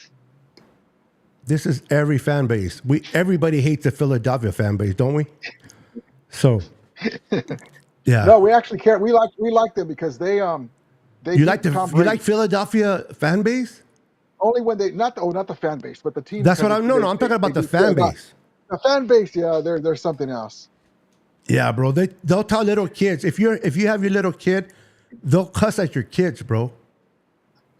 This is every fan base. Everybody hates the Philadelphia fan base, don't we? So, yeah. No, we actually care. We like them because they you like Philadelphia fan base? Only when they not the fan base, but the team. That's what I'm. No, I'm talking about the fan base. The fan base, yeah, there's something else. Yeah, bro. They'll tell little kids if you have your little kid, they'll cuss at your kids, bro.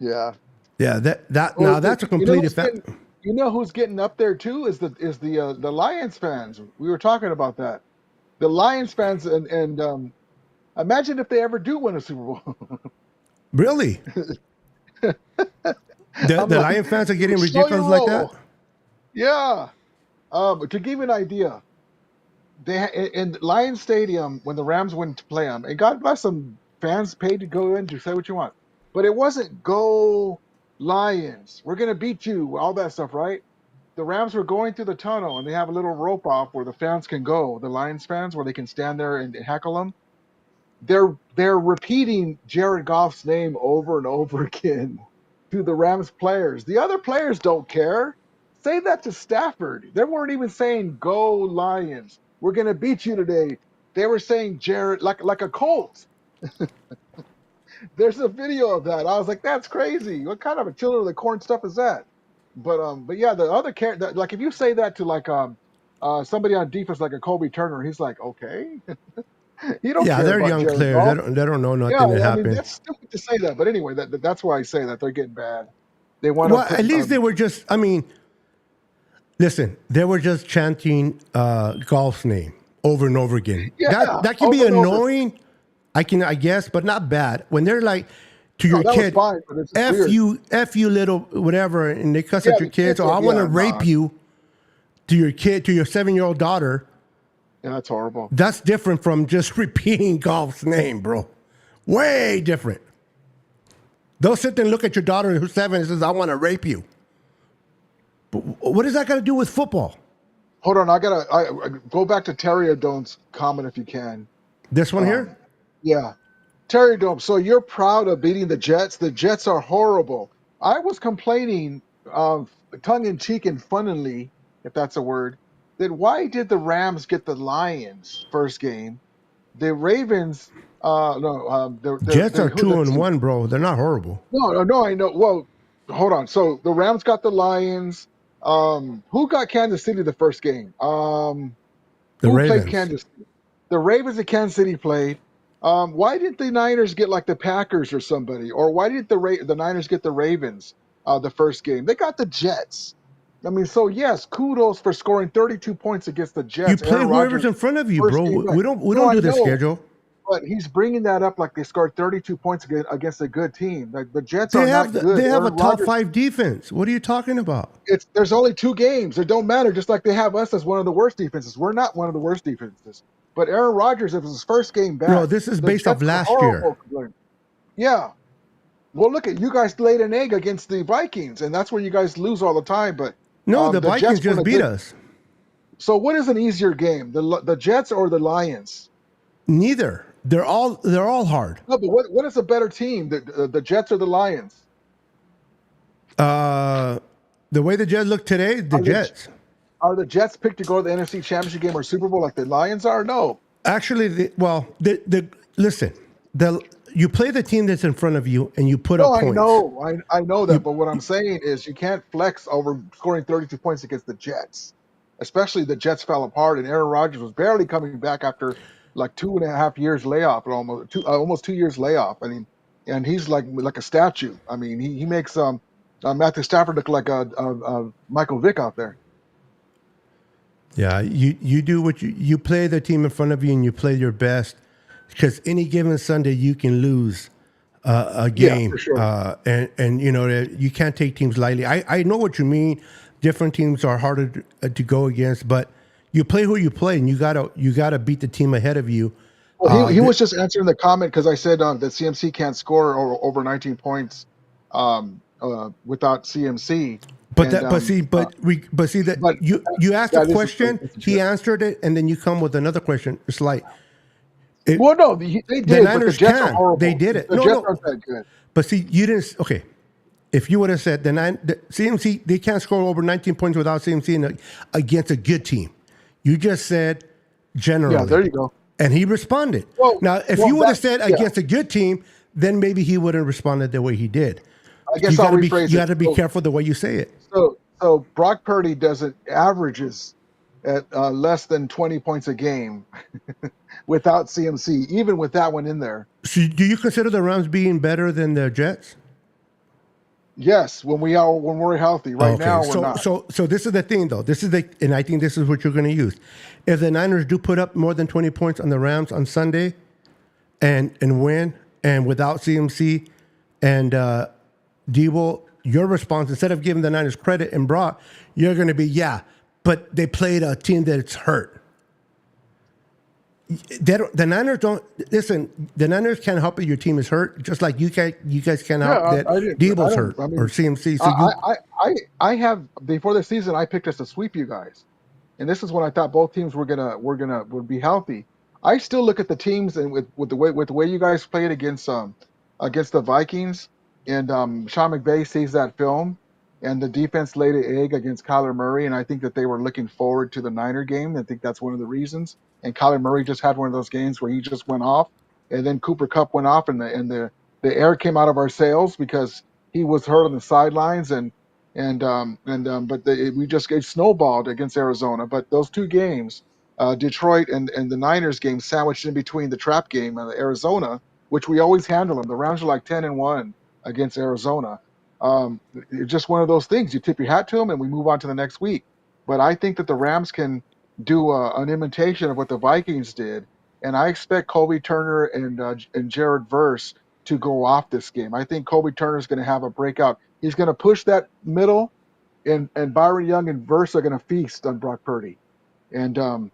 Yeah. Yeah. That's a complete effect. You know who's getting up there too is the Lions fans. We were talking about that. The Lions fans and imagine if they ever do win a Super Bowl. Really? the Lions fans are getting ridiculous like that? Yeah. To give you an idea, in Lions Stadium when the Rams went to play them, and God bless them, fans paid to go in to say what you want, but it wasn't go Lions, we're going to beat you, all that stuff, right? The Rams were going through the tunnel, and they have a little rope off where the fans can go, the Lions fans, where they can stand there and heckle them. They're repeating Jared Goff's name over and over again to the Rams players. The other players don't care. Say that to Stafford. They weren't even saying, go Lions. We're going to beat you today. They were saying Jared, like a Colt. There's a video of that. I was like, that's crazy. What kind of a children of the corn stuff is that? But yeah, the other like if you say that to like somebody on defense like a Kobe Turner, he's like, okay. You don't. Yeah, they're young players. They don't know nothing that happened. I mean, that's stupid to say that. But anyway, that's why I say that they're getting bad. They want. Well, at least they were just. I mean, listen, they were just chanting Golf's name over and over again. Yeah, that can be annoying. I guess, but not bad. When they're like to your kid, fine, F you little whatever, and they cuss at your kids, or I want to rape you to your kid, to your 7-year-old daughter. Yeah, that's horrible. That's different from just repeating Golf's name, bro. Way different. They'll sit there and look at your daughter who's 7 and says, I want to rape you. But what does that got to do with football? Hold on, I go back to Terry O'Done's comment if you can. This one here? Yeah. Terry Dome, so you're proud of beating the Jets? The Jets are horrible. I was complaining, tongue-in-cheek and funnily, if that's a word, that why did the Rams get the Lions first game? The Ravens, Jets are 2-1, bro. They're not horrible. No, I know. Well, hold on. So the Rams got the Lions. Who got Kansas City the first game? The Ravens. Played Kansas City? The Ravens and Kansas City played. Why didn't the Niners get like the Packers or somebody? Or why did the Niners get the Ravens the first game? They got the Jets. I mean, so yes, kudos for scoring 32 points against the Jets. You play whoever's in front of you, bro. We don't do the schedule. But he's bringing that up like they scored 32 points against a good team. Like the Jets are not good. They have a top 5 defense. What are you talking about? There's only 2 games. It don't matter. Just like they have us as one of the worst defenses. We're not one of the worst defenses. But Aaron Rodgers, if it was his first game back. No, this is based off last year. Yeah. Well, look at you guys laid an egg against the Vikings, and that's where you guys lose all the time. But no, the Vikings just beat us. So what is an easier game, the Jets or the Lions? Neither. They're all hard. No, but what is a better team, the Jets or the Lions? The way the Jets look today, the Jets. Are the Jets picked to go to the NFC Championship game or Super Bowl like the Lions are? No. Actually, listen. You play the team that's in front of you, and you put up points. I know that, but what I'm saying is you can't flex over scoring 32 points against the Jets, especially the Jets fell apart, and Aaron Rodgers was barely coming back after like 2.5 years layoff, and almost 2 years layoff. I mean, and he's like a statue. I mean, he makes Matthew Stafford look like a Michael Vick out there. Yeah, you do what you play the team in front of you, and you play your best. Because any given Sunday you can lose a game, for sure. And you know you can't take teams lightly. I know what you mean. Different teams are harder to go against, but you play who you play, and you gotta beat the team ahead of you. Well, he was just answering the comment because I said that CMC can't score over 19 points without CMC. But you asked a question, he answered it, and then you come with another question. It's like. They did. The Niners but the Jets are can. horrible. They did it. The Jets aren't that good. But see, you didn't. Okay, if you would have said the CMC, they can't score over 19 points without CMC against a good team. You just said generally. Yeah, there you go. And he responded. Now, if you would have said against a good team, then maybe he wouldn't have responded the way he did. I guess I'll rephrase it. You got to be careful the way you say it. So Brock Purdy averages at less than 20 points a game without CMC, even with that one in there. So do you consider the Rams being better than the Jets? Yes, when we're healthy. Right now, we're not. So this is the thing, though. And I think this is what you're going to use. If the Niners do put up more than 20 points on the Rams on Sunday, and win, and without CMC and Debo, your response, instead of giving the Niners credit and Brock, you're going to be, but they played a team that's hurt. The Niners don't listen. The Niners can't help it. Your team is hurt, just like you guys can't help that Debo's hurt or CMC. So I have before the season, I picked us to sweep you guys, and this is when I thought both teams would be healthy. I still look at the teams and with the way you guys played against the Vikings, and Sean McVay sees that film. And the defense laid an egg against Kyler Murray, and I think that they were looking forward to the Niner game. I think that's one of the reasons. And Kyler Murray just had one of those games where he just went off, and then Cooper Kupp went off, and the air came out of our sails because he was hurt on the sidelines, we just get snowballed against Arizona. But those two games, Detroit and the Niners game, sandwiched in between the trap game and Arizona, which we always handle them. The Rams are like 10-1 against Arizona. It's just one of those things. You tip your hat to them, and we move on to the next week. But I think that the Rams can do an imitation of what the Vikings did, and I expect Kobe Turner and Jared Verse to go off this game. I think Kobe Turner is going to have a breakout. He's going to push that middle, and Byron Young and Verse are going to feast on Brock Purdy, and then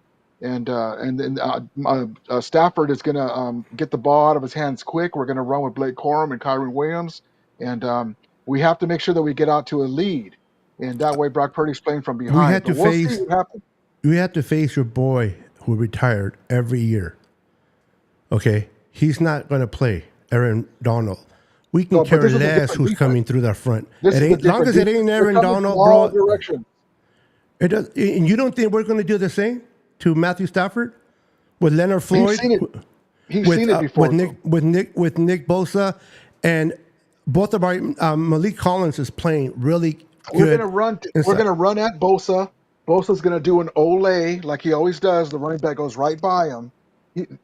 Stafford is going to get the ball out of his hands quick. We're going to run with Blake Corum and Kyron Williams, and we have to make sure that we get out to a lead, and that way Brock Purdy's playing from behind. We have to face your boy who retired every year. Okay, he's not going to play Aaron Donald. We can care less who's coming through the front. As long as it ain't Aaron Donald, bro. It does. And you don't think we're going to do the same to Matthew Stafford with Leonard Floyd? He's seen it before. With Nick Bosa, and both of our Malik Collins is playing really good. We're gonna run at Bosa. Bosa's gonna do an ole like he always does. The running back goes right by him.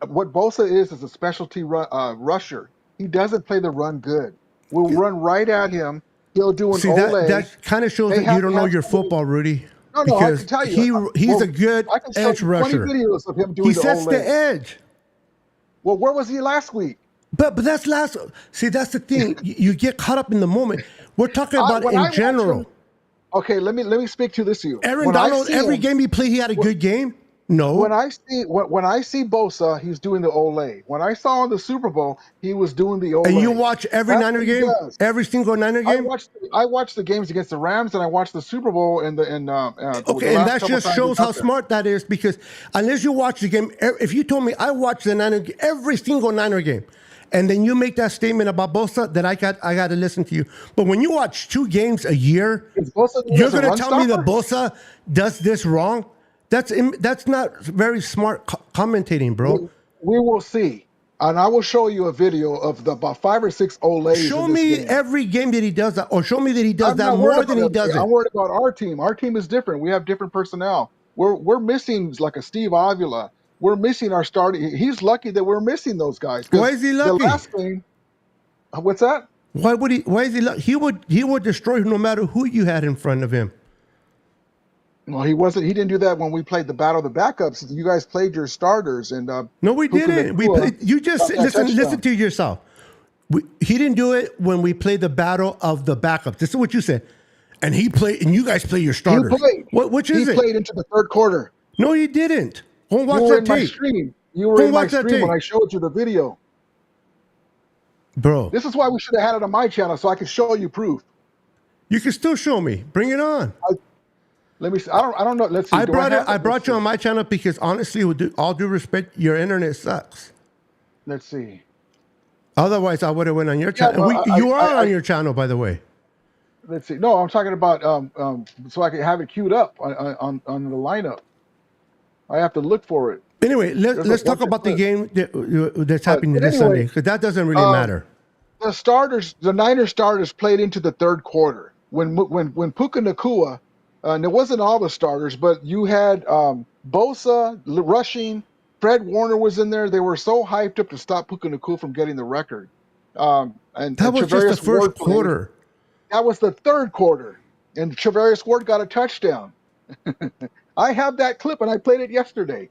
What Bosa is a specialty rusher. He doesn't play the run good. We'll run right at him. He'll do an ole. That kind of shows that you don't know your football, Rudy. No, because I can tell you. He's a good edge rusher. 20 videos of him doing he sets the edge. Well, where was he last week? But that's last. See, that's the thing. You get caught up in the moment. We're talking about in general. Okay, let me speak to this to you. Aaron Donald, every game he played, he had a good game. No. When I see Bosa, he's doing the Olay. When I saw in the Super Bowl, he was doing the Olay. And you watch every That's Niner what he game? does. Every single Niner game? I watched the games against the Rams, and I watched the Super Bowl the Okay, and last that couple just times shows we how got there. smart that is, because unless you watch the game, if you told me I watched the Niner every single Niner game, and then you make that statement about Bosa, then I got to listen to you. But when you watch 2 games a year, Is Bosa doing you're as a going to run tell me that stopper? Bosa does this wrong? That's not very smart commentating, bro. We will see, and I will show you a video of about 5 or 6 Olays. Show in this me game. every game that he does that, or show me that he does I'm that not more worried than about he doesn't. I'm worried about our team. Our team is different. We have different personnel. We're missing like a Steve Avila. We're missing our starting. He's lucky that we're missing those guys. 'Cause Why is he lucky? The last game. What's that? Why would he? Why is he? He would destroy no matter who you had in front of him. Well, he wasn't. He didn't do that when we played the battle of the backups. You guys played your starters, and No, we didn't. We played, you just got that listen touchdown. to yourself. He didn't do it when we played the battle of the backups. This is what you said. And he played, and you guys play your starters. You played. Which is he it? played into the third quarter. No, you didn't. Go watch You were that in my tape, stream. You were Go in my watch that stream when tape. I showed you the video. bro. This is why we should have had it on my channel so I could show you proof. You can still show me. Bring it on. Let me see. I don't know. Let's see. I Do brought it. have I Let's brought you see. on my channel because honestly, with all due respect, your internet sucks. Let's see. Otherwise, I would have went on your channel. no, You are I- on your channel, by the way. Let's see. No, I'm talking about so I can have it queued up on the lineup. I have to look for it. Anyway, There's let's a talk bunch of about the game that's happening but this anyway, Sunday, because that doesn't really matter. The Niners starters played into the third quarter when Puka Nacua, and it wasn't all the starters, but you had Bosa rushing. Fred Warner was in there. They were so hyped up to stop Puka Nacua from getting the record. And That was Travarius just the first Ward played. quarter. That was the third quarter, and Travarius Ward got a touchdown. I have that clip, and I played it yesterday.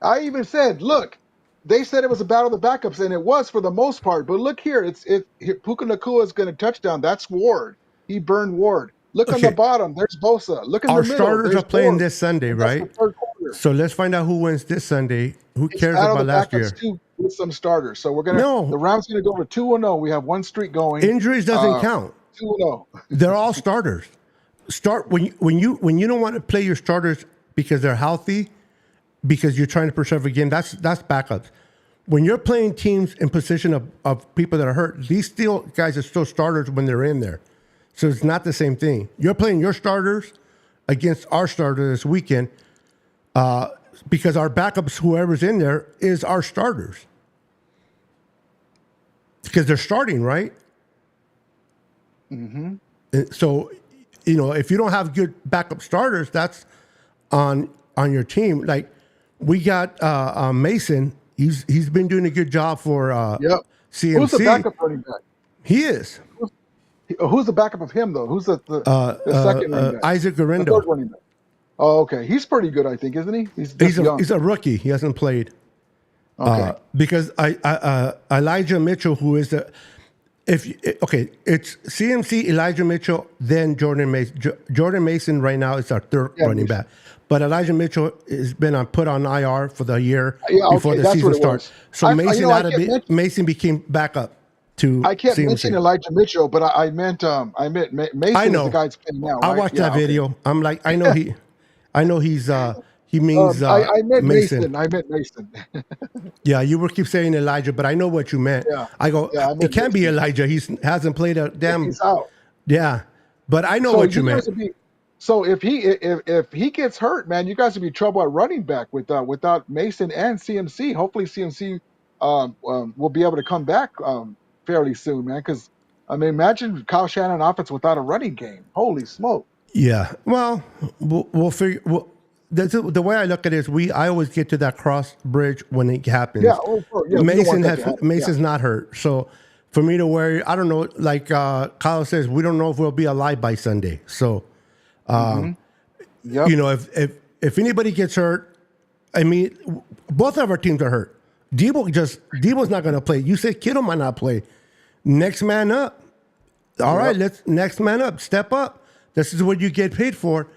I even said, look, they said it was a battle of the backups, and it was for the most part. But look here, Puka Nacua is going to touchdown. That's Ward. He burned Ward. Look on the Okay. bottom. There's Bosa. Look in Our the middle. starters There's are playing Ward. this Sunday, That's right? the third quarter. So let's find out who wins this Sunday. Who It's cares battle about of the last backups year? too, with some starters. So we're gonna. No. The round's gonna go to 2-0. We have one streak going. Injuries doesn't count. 2-0. They're all starters. Start when you don't want to play your starters because they're healthy, because you're trying to preserve a game. That's backups. When you're playing teams in position of people that are hurt, these guys are still starters when they're in there. So it's not the same thing. You're playing your starters against our starter this weekend because our backups, whoever's in there, is our starters. Because they're starting, right? Mm-hmm. So, if you don't have good backup starters, that's on your team. Like we got Mason. He's been doing a good job for Yep. CMC. Who's the backup running back? He is Who's the backup of him though? Who's the second running back? Isaac The Garendo. third running back. Oh, okay. He's pretty good, I think, isn't he? He's just young. He's a rookie. He hasn't played. Okay. Because Elijah Mitchell, who is it's CMC, Elijah Mitchell, then Jordan Mason. Jordan Mason right now is our third running Mason. back, but Elijah Mitchell has been put on IR for the year Yeah, before okay, the that's season what it starts. was. So Mason Mason became backup to I kept CMC. mentioning Elijah Mitchell, but I meant Mason I know. is the guy that's playing now. I right? watched Yeah, that okay. video. I'm like, I know he means I meant Mason. Mason. I meant Mason. Yeah, you keep saying Elijah, but I know what you meant. Yeah. I go, Yeah, I it meant can't be Elijah. He hasn't played a damn. He's out. Yeah, but I know So what you guys meant. would be- So if he gets hurt, man, you guys would be trouble at running back without Mason and CMC. Hopefully CMC will be able to come back fairly soon, man. Because I mean, imagine Kyle Shanahan offense without a running game. Holy smoke! Yeah. Well, we'll figure. The way I look at it is, I always get to that cross bridge when it happens. Yeah, we don't want that to happen. Mason's not hurt, so for me to worry, I don't know. Like Kyle says, we don't know if we'll be alive by Sunday. So, Yep. if anybody gets hurt, I mean, both of our teams are hurt. Debo's not going to play. You said Kittle might not play. Next man up. All right, let's next man up. Step up. This is what you get paid for.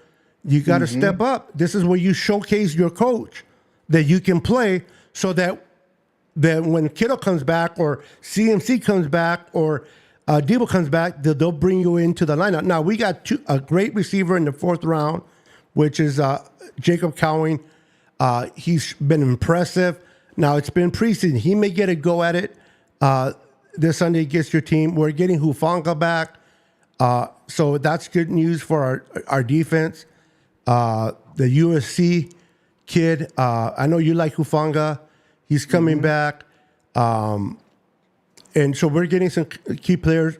You got to step up. This is where you showcase your coach that you can play, so that when Kittle comes back or CMC comes back or Debo comes back, they'll bring you into the lineup. Now, we got a great receiver in the 4th round, which is Jacob Cowing. He's been impressive. Now, it's been preseason. He may get a go at it this Sunday against your team. We're getting Hufanga back. So that's good news for our defense. The USC kid, I know you like Hufanga. He's coming back. And so we're getting some key players.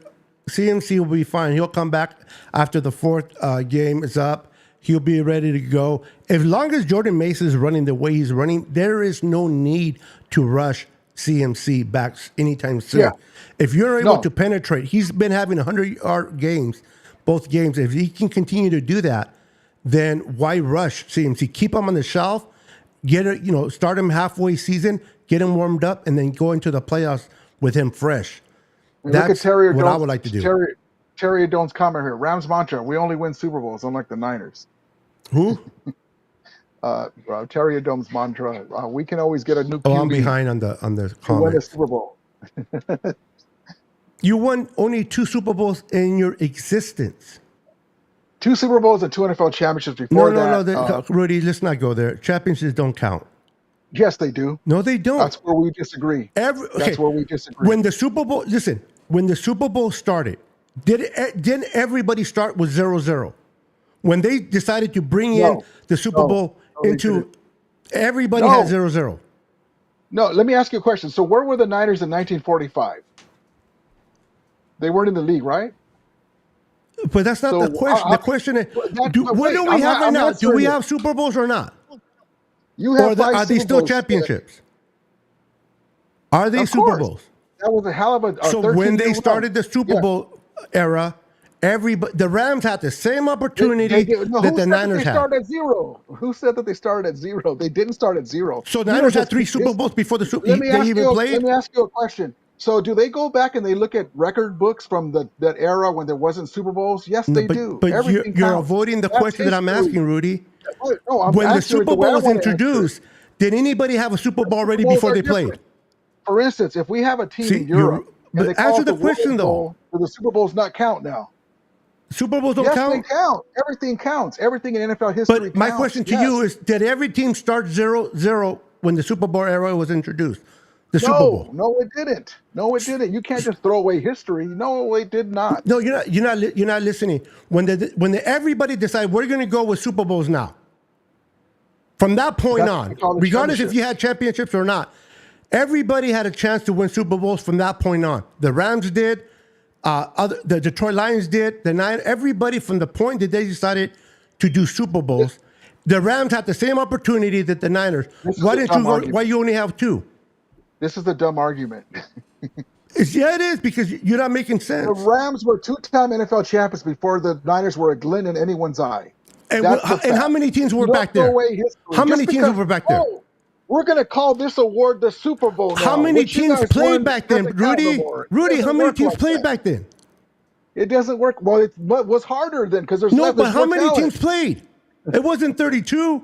CMC will be fine. He'll come back after the 4th game is up. He'll be ready to go. As long as Jordan Mason is running the way he's running, there is no need to rush CMC back anytime soon. Yeah. If you're able to penetrate, he's been having 100-yard games, both games. If he can continue to do that, then why rush CMC? Keep him on the shelf, start him halfway season, get him warmed up, and then go into the playoffs with him fresh. That's what I would like to do. Terry Adone's comment here. Rams mantra: we only win Super Bowls, unlike the Niners. Who? Terry Adone's mantra. We can always get a new QB. Oh, I'm behind on the comments. Win a Super Bowl. You won only 2 Super Bowls in your existence. 2 Super Bowls and 2 NFL championships before that. No, Rudy, let's not go there. Championships don't count. Yes, they do. No, they don't. That's where we disagree. That's where we disagree. When the Super Bowl started, didn't everybody start with 0-0? When they decided to bring in the Super Bowl into, everybody had 0-0. No, let me ask you a question. So where were the Niners in 1945? They weren't in the league, right? But that's not the question. The question is, what do we have right now? Do we have Super Bowls or not? You have are they still championships? Are they Super Bowls? That was a hell of a. So when they started the Super Bowl era, the Rams had the same opportunity that the Niners had. Started at 0. Who said that they started at 0? They didn't start at 0. So the Niners had 3 Super Bowls before they even played? Let me ask you a question. So do they go back and they look at record books from that era when there wasn't Super Bowls? Yes, they do. But you're avoiding the question that I'm asking, Rudy. No, when the Super Bowl was introduced, did anybody have a Super Bowl ready before they played? For instance, if we have a team in Europe, but answer the question though. Do the Super Bowls not count now? Super Bowls don't count? Yes, they count. Everything counts. Everything in NFL history counts. But my question to you is, did every team start 0-0 when the Super Bowl era was introduced? Super Bowl. No, it didn't. No, it didn't. You can't just throw away history. No, it did not. No, you're not listening. When everybody decided we're going to go with Super Bowls now, from that point on, regardless if you had championships or not, everybody had a chance to win Super Bowls from that point on. The Rams did, the Detroit Lions did, the Niners. Everybody from the point that they decided to do Super Bowls, the Rams had the same opportunity that the Niners. Why you only have 2? This is a dumb argument. Yeah, it is, because you're not making sense. The Rams were 2-time NFL champions before the Niners were a glint in anyone's eye. And how many teams were back there? How many teams were back there? We're going to call this award the Super Bowl now. How many teams played back then, Rudy? Rudy, how many teams played back then? It doesn't work. Well, it was harder then because there's no. But how many teams played? It wasn't 32.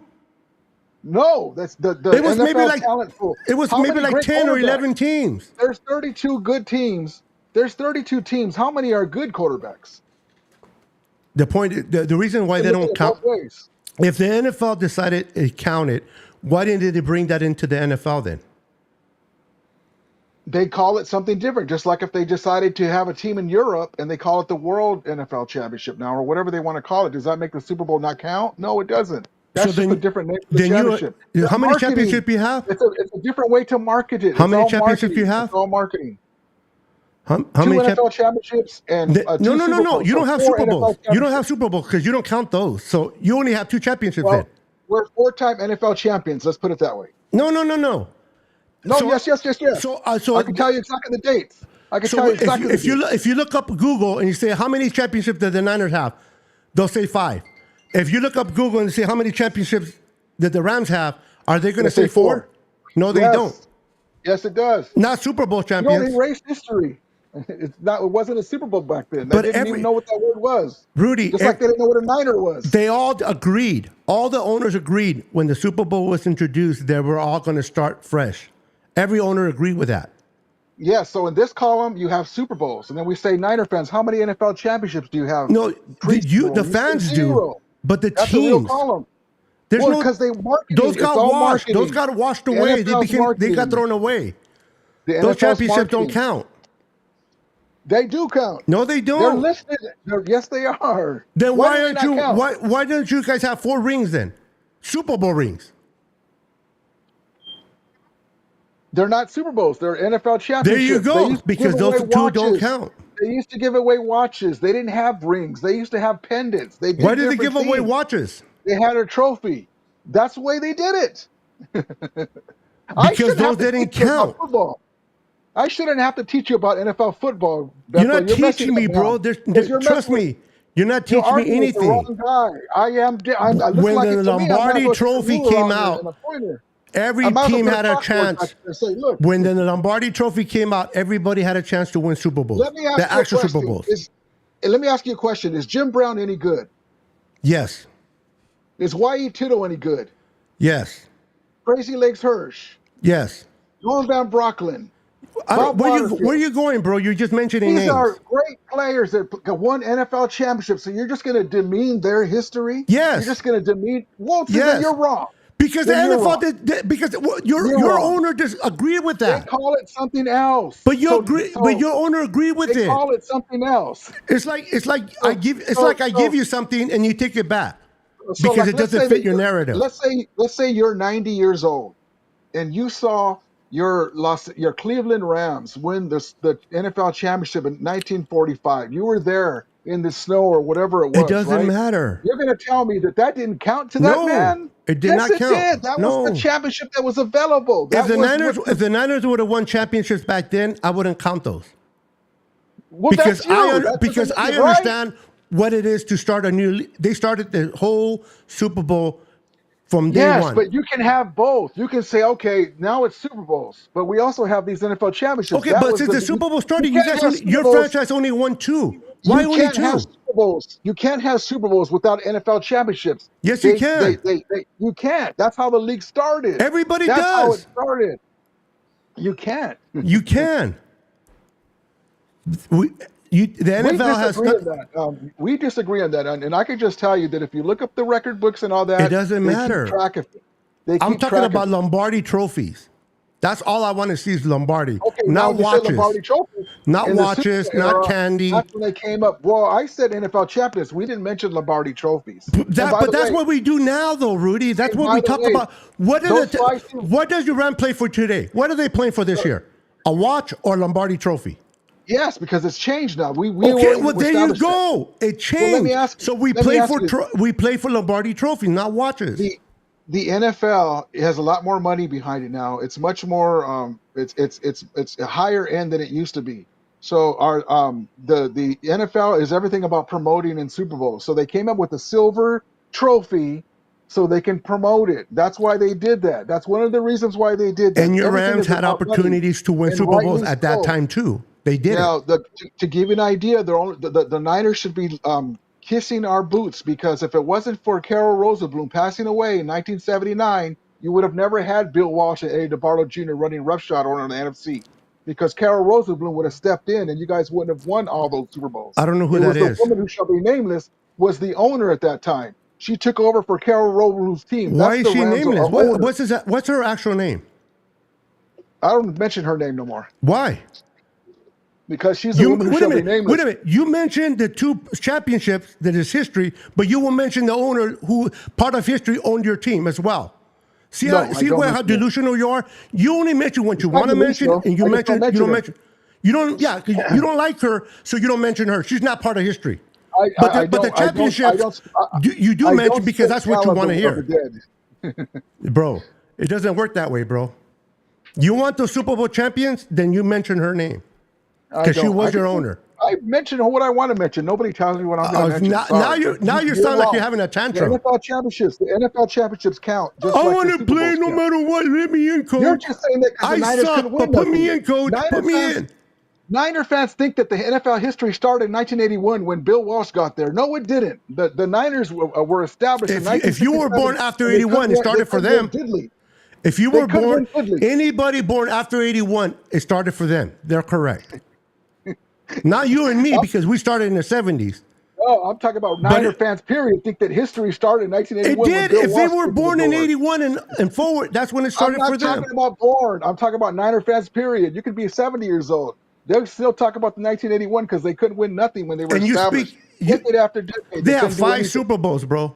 No, that's the it was NFL maybe like talent pool. It was maybe like 10 or 11 teams. There's 32 good teams. There's 32 teams. How many are good quarterbacks? The point, the reason why they don't count. If the NFL decided it counted, why didn't they bring that into the NFL then? They call it something different. Just like if they decided to have a team in Europe and they call it the World NFL Championship now, or whatever they want to call it, does that make the Super Bowl not count? No, it doesn't. That's just a different name for the championship. How many championships you have? It's a different way to market it. How many championships you have? It's all marketing. How many NFL championships and no. You don't have Super Bowls. You don't have Super Bowls because you don't count those. So you only have 2 championships then. We're 4-time NFL champions. Let's put it that way. No. No, yes. So I can tell you exactly the dates. I can tell you exactly. If you look up Google and you say how many championships did the Niners have, they'll say 5. If you look up Google and say how many championships that the Rams have, are they going to say 4? No, they don't. Yes, it does. Not Super Bowl champions. You don't erase history. It's not. It wasn't a Super Bowl back then. They But didn't even know what that word was. Rudy, Just like they didn't know what a Niner was. they all agreed. All the owners agreed when the Super Bowl was introduced, they were all going to start fresh. Every owner agreed with that. Yeah. So in this column, you have Super Bowls, and then we say Niner fans. How many NFL championships do you have? No, Pre-Super Bowl? the You say fans do, zero. but the That's a real teams. column. There's Well, no because they marketing. those got It's all washed. marketing. Those got washed The away. NFL's They marketing. got thrown away. The Those NFL's championships don't marketing. count. They do count. No, they They're don't. listed. Yes, they are. Then do why they aren't not you? count? Why don't you guys have 4 rings then? Super Bowl rings. They're not Super Bowls. They're NFL championships. There you They go. used to Because give those away 2 don't watches. count. They used to give away watches. They didn't have rings. They used to have pendants. They did Why did they different give away things. watches? They had a trophy. That's the way they did it. Because those didn't count. Football. I shouldn't have to teach you about NFL football. You're Beto. not messing teaching me, up bro. now. Trust You're messing with- me. You're not You're teaching me arguing with the anything. wrong guy. I am. I look When like the it to me. I'm not Lombardi supposed to Trophy rule came around out, in a pointer. every I might as well team put had a chalkboard chance. back there and say, look, When the Lombardi Trophy came out, everybody had a chance to win Super Bowls. let me ask The you a actual question. Super Bowls. Let me ask you a question. Is Jim Brown any good? Yes. Is Y.E. Tittle any good? Yes. Crazy Legs Hirsch? Yes. Norm Van Brocklin? Bob Where Waterfield? are you going, bro? You're just mentioning These names. are great players that won NFL championships. So you're just going to demean their history? Yes. You're just going to demean. Well, then Yes. you're wrong. Because Then the you're wrong. NFL because You're your wrong. owner just agreed with They that. call it something else. But you So- agree. so But your owner agreed with they it. call it something else. It's like I give. It's so- like I so- give you something and you take it back So, because like, it let's doesn't say fit that your you're- narrative. Let's say you're 90 years old, and you saw your Cleveland Rams win the NFL championship in 1945. You were there in the snow or whatever it was. It doesn't right? matter. You're going to tell me that didn't count to No, that man? it did yes, not it count. did. That No. was the championship that was available. That If the was Niners, what- if the Niners would have won championships back then, I wouldn't count those well, because that's you. That doesn't- right? understand what it is to start a new. They started the whole Super Bowl from day Yes, one. but you can have both. You can say, okay, now it's Super Bowls, but we also have these NFL championships. Okay, That but was since the Super Bowl started, you can't have Super your Bowls. franchise only won 2. Why You only can't 2? have Super Bowls. You can't have Super Bowls without NFL championships. Yes, you can. You can't. That's how the league started. Everybody That's how does. it started. You can't. You can. The NFL has disagree on that. We disagree on that, and I can just tell you that if you look up the record books and all that, It doesn't they keep matter. track of it. They I'm keep talking track of about it. Lombardi trophies. That's all I want to see is Lombardi, Okay, now not you said watches. Lombardi Trophy. Not In the watches, Super not era, candy. That's when they came up. Well, I said NFL champions. We didn't mention Lombardi trophies. And by the That's way, what we do now, though, Rudy. That's And what by we the talk way, about. What those five things- what does your Ram play for today? What are they playing for this year? A watch or Lombardi trophy? yes, because it's changed now. We Okay, already well there you established that. go. It changed. let me ask you- so we let me play ask for you- we play for Lombardi trophy, not watches. The NFL has a lot more money behind it now. It's much more. It's a higher end than it used to be. So the NFL is everything about promoting in Super Bowl. So they came up with a silver trophy so they can promote it. That's why they did that. That's one of the reasons why they did that. And your Everything Rams is had about money, opportunities to win and Super Bowls rightly at that so. time too. They did Now, it. to give you an idea, the Niners should be kissing our boots, because if it wasn't for Carol Rosenblum passing away in 1979, you would have never had Bill Walsh and Eddie DeBartolo Jr. running roughshod on the NFC, because Carol Rosenblum would have stepped in and you guys wouldn't have won all those Super Bowls. I don't know who It that was is. The woman who shall be nameless was the owner at that time. She took over for Carol Rosenblum's team. Why That's is the she Rams nameless? owner. What's her actual name? I don't mention her name no more, Why? because she's the woman who shall be nameless. Wait a minute. You mentioned the 2 championships that is history, but you will mention the owner who part of history owned your team as well. See No, how I don't how mention delusional you are? You only mention what you not want to mention, delusional. and you I just don't don't mention mention. You don't. Yeah, 'cause you don't like her, so you don't mention her. She's not part of history. But the championships, you do mention because that's what you want to hear, bro. It doesn't work that way, bro. You want the Super Bowl champions, then you mention her name because she was your owner. I mention what I want to mention. Nobody tells me what I'm going to mention. Now Sorry. you're sounding like you're having a The tantrum. NFL championships count. Just I like want the to Super play Bowls no count. matter what. Let me in, coach. You're just saying that because I the Niners suck, couldn't win but put me nothing. in, coach. Niners Put me fans- in. Niner fans think that the NFL history started in 1981 when Bill Walsh got there. No, it didn't. The Niners were established in 1967. If you were born after 81, it started for them. If you were born, anybody born after 81, it started for them. They're correct. Not you and me, because we started in the 70s. No, I'm talking about Niner fans, period, think that history started in 1981. It did. If they were born in 81 and forward, that's when it started for them. I'm not talking about born. I'm talking about Niner fans, period. You could be 70 years old. They'll still talk about the 1981 because they couldn't win nothing when they were established. Decade after decade. They have 5 Super Bowls, bro.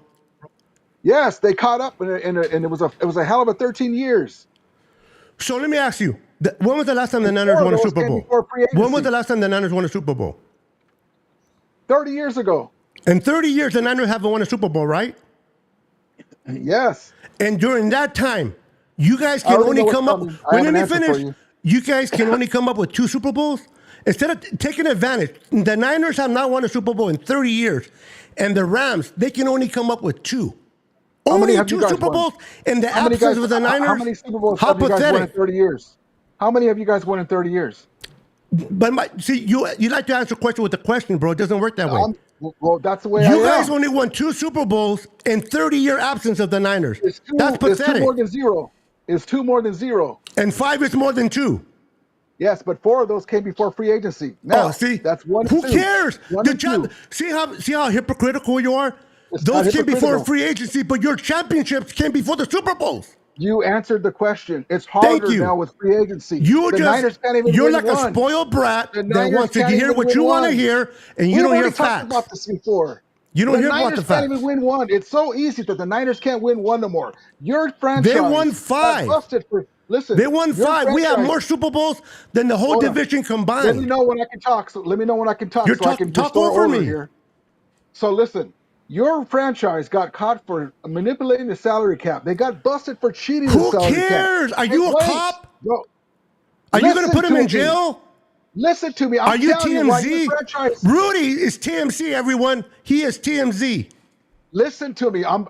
Yes, they caught up, and it was a hell of a 13 years. So let me ask you, when was the last time the Niners won a Super Bowl? When was the last time the Niners won a Super Bowl? 30 years ago. In 30 years, the Niners haven't won a Super Bowl, right? Yes. And during that time, you guys can only come up. Let me finish. You guys can only come up with 2 Super Bowls? Instead of taking advantage, the Niners have not won a Super Bowl in 30 years. And the Rams, they can only come up with 2. Only 2 Super Bowls in the absence of the Niners? How many Super Bowls have you guys won in 30 years? How many have you guys won in 30 years? But see, you like to answer a question with a question, bro. It doesn't work that way. Well, that's the way You guys only won 2 Super Bowls in 30-year absence of the Niners. That's pathetic. It's 2 more than 0. It's 2 more than 0. And 5 is more than 2. Yes, but 4 of those came before free agency. Now, see, that's 1. Who cares? See how hypocritical you are? Those came before free agency, but your championships came before the Super Bowls. You answered the question. It's harder now with free agency. You're like a spoiled brat that wants to hear what you want to hear, and you don't hear facts. We've talked about this before. You don't hear about the facts. The Niners can't even win 1. It's so easy that the Niners can't win 1 no more. Your franchise. They won 5. Listen, they won 5. We have more Super Bowls than the whole division combined. Let me know when I can talk. So I can talk over me here. So listen. Your franchise got caught for manipulating the salary cap. They got busted for cheating the salary cap. Who cares? Are you a cop? No. Are you going to put him in jail? Listen to me. Are you TMZ? Rudy is TMZ, everyone. He is TMZ. Listen to me. I'm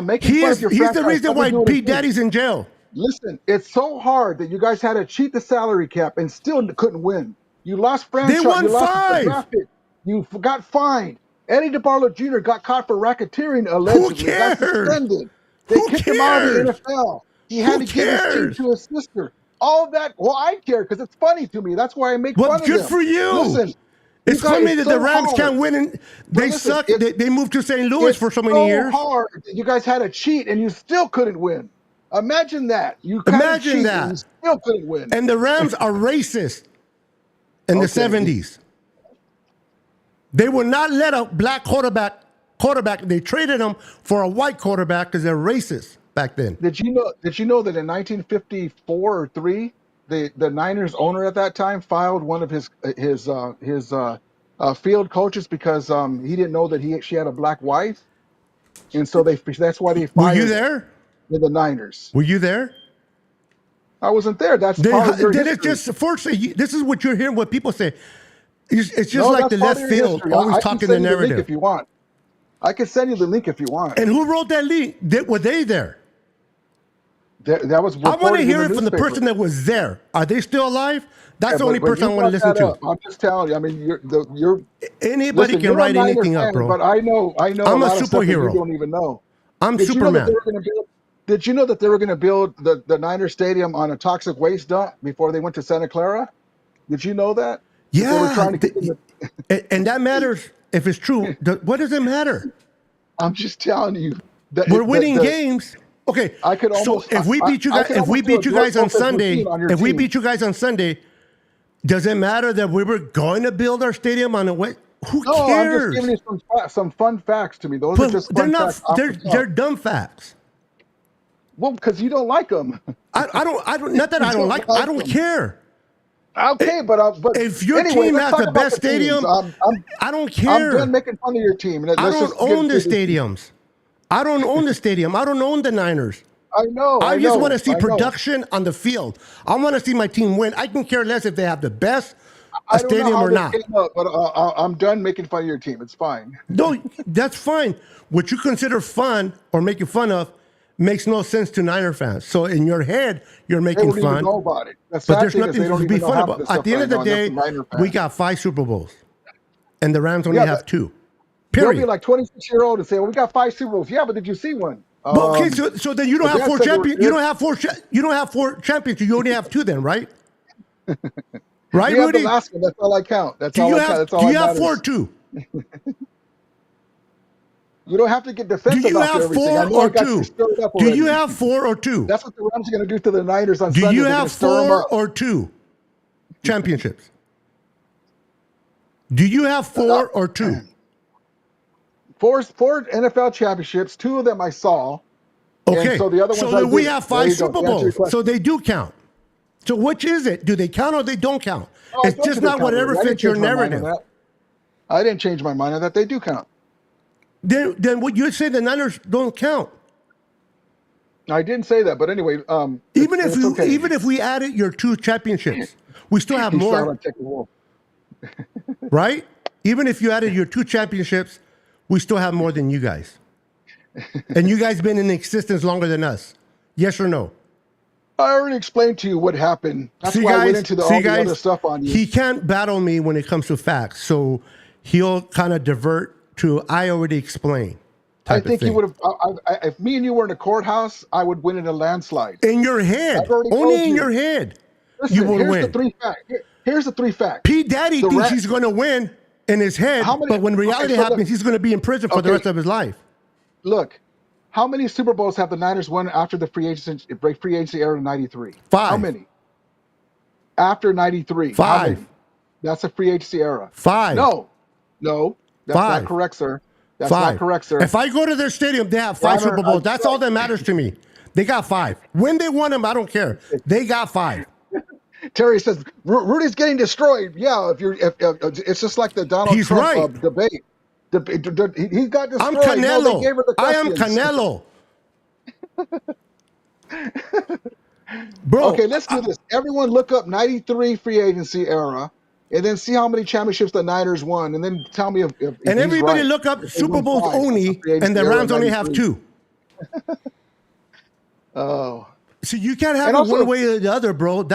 making fun of your franchise. He's the reason why P. Daddy's in jail. Listen, it's so hard that you guys had to cheat the salary cap and still couldn't win. You lost franchise. They won 5. You got fined. Eddie DeBarlo Jr. got caught for racketeering allegedly. Who cares? Got suspended. They kicked him out of the NFL. He had to give his team to his sister. All that. Well, I care because it's funny to me. That's why I make fun of them. Good for you. Listen, it's funny that the Rams can't win, and they suck. They moved to St. Louis for so many years. It's so hard that you guys had to cheat and you still couldn't win. Imagine that. Imagine that. And you still couldn't win. And the Rams are racist in the 70s. They will not let a black quarterback. They traded him for a white quarterback because they're racist back then. Did you know that in 1954 or 3, the Niners owner at that time filed one of his field coaches because he didn't know that she had a black wife, and so that's why they fired. Were you there? The Niners. Were you there? I wasn't there. That's part of your history. It just fortunately, this is what you're hearing. What people say. It's just like the left field, always talking the narrative. If you want, I can send you the link if you want. And who wrote that link? Were they there? That was. I want to hear it from the person that was there. Are they still alive? That's the only person I want to listen to. I'm just telling you. I mean, anybody can write anything up, bro. But I know. I'm a superhero. You don't even know. I'm Superman. Did you know that they were going to build the Niner Stadium on a toxic waste dump before they went to Santa Clara? Did you know that? Yeah, and that matters if it's true. What does it matter? I'm just telling you that we're winning games. Okay, I could almost. So if we beat you guys, on Sunday, does it matter that we were going to build our stadium on a way? Who cares? I'm just giving you some fun facts to me. Those are just fun facts. They're dumb facts. Well, because you don't like them. I don't. Not that I don't like. I don't care. Okay, but if your team has the best stadium, I don't care. I'm done making fun of your team. I don't own the stadiums. I don't own the stadium. I don't own the Niners. I know. I just want to see production on the field. I want to see my team win. I can care less if they have the best stadium or not. But I'm done making fun of your team. It's fine. No, that's fine. What you consider fun or making fun of, makes no sense to Niner fans. So in your head, you're They making don't even fun. know about it. The But sad there's thing is nothing they don't to be even know fun half about. this At stuff the end right of the now, and that's day, the Niner we fans. got 5 Super Bowls. And the Rams only Yeah, have but 2. they'll be Period. like 26-year-old and say, "Well, we got 5 Super Bowls." Yeah, but did you see one? But okay, so then you don't the have dad 4 said champions. You don't have 4. You don't have 4 championships. You only have 2 then, right? Right, you have the Rudy? last one. That's all I count. That's Do all you I count. have That's all do that you have matters. 4 or 2? You don't have to get Do defensive you after have everything. I 4 know I or got you 2? stirred up Do already. you have 4 or 2? That's what the Rams are going to do to the Niners on Do Sunday. you They're going have to stir them 4 up. or 2 championships? Do you have 4 or 2? Four NFL championships. 2 of them I saw. Okay. And so the other ones I then we didn't. have There 5 you go. Super To answer your Bowls. So question. they do count. So which is it? Do they count or they don't count? Oh, I It's told just you they not count, whatever Rudy. I didn't fits your change my mind on narrative. that. I didn't change my mind on that. They do count. Then what you say the Niners don't count? I didn't say that, but anyway, Even it's if okay. even if we added your 2 championships, we still have You sound more, like Texas Wolf. right? Even if you added your 2 championships, we still have more than you guys. And you guys been in existence longer than us. Yes or no? I already explained to you what happened. That's See, why I guys, went into all the other stuff on you. He can't battle me when it comes to facts, so he'll kind of divert to I already explained. I type of think you thing. would have. If me and you were in a courthouse, I would win in a landslide. In your head, I've already only told in you. your head, Listen, you will here's win. the 3 facts. Here's the 3 facts. P. Daddy The thinks Ra- he's going to win in his head, How many- but when okay, reality so look- happens, he's going to be in prison for the Okay. rest of his life. Look, how many Super Bowls have the Niners won after the free agency era in '93? 5. How many? After '93, 5. How many? That's a free agency era. 5. No, that's 5. not correct, sir. That's 5. not correct, sir. If I go to their stadium, they have 5 Robert, Super Bowls. That's all that matters to me. They got 5. When they won them, I don't care. They got 5. Terry says Rudy's getting destroyed. Yeah, if it's just like the Donald He's Trump right. debate. He got destroyed. I'm No, they Canelo. gave her the I am questions. Canelo. Bro, Okay, let's do this. Everyone look up 93 free agency era and then see how many championships the Niners won and then tell me if and he's everybody right. look up If they Super won Bowls 5 since only, free agency and the era Rams in only have 93. 2. Oh. So you can't have And it also- one way or the other, bro.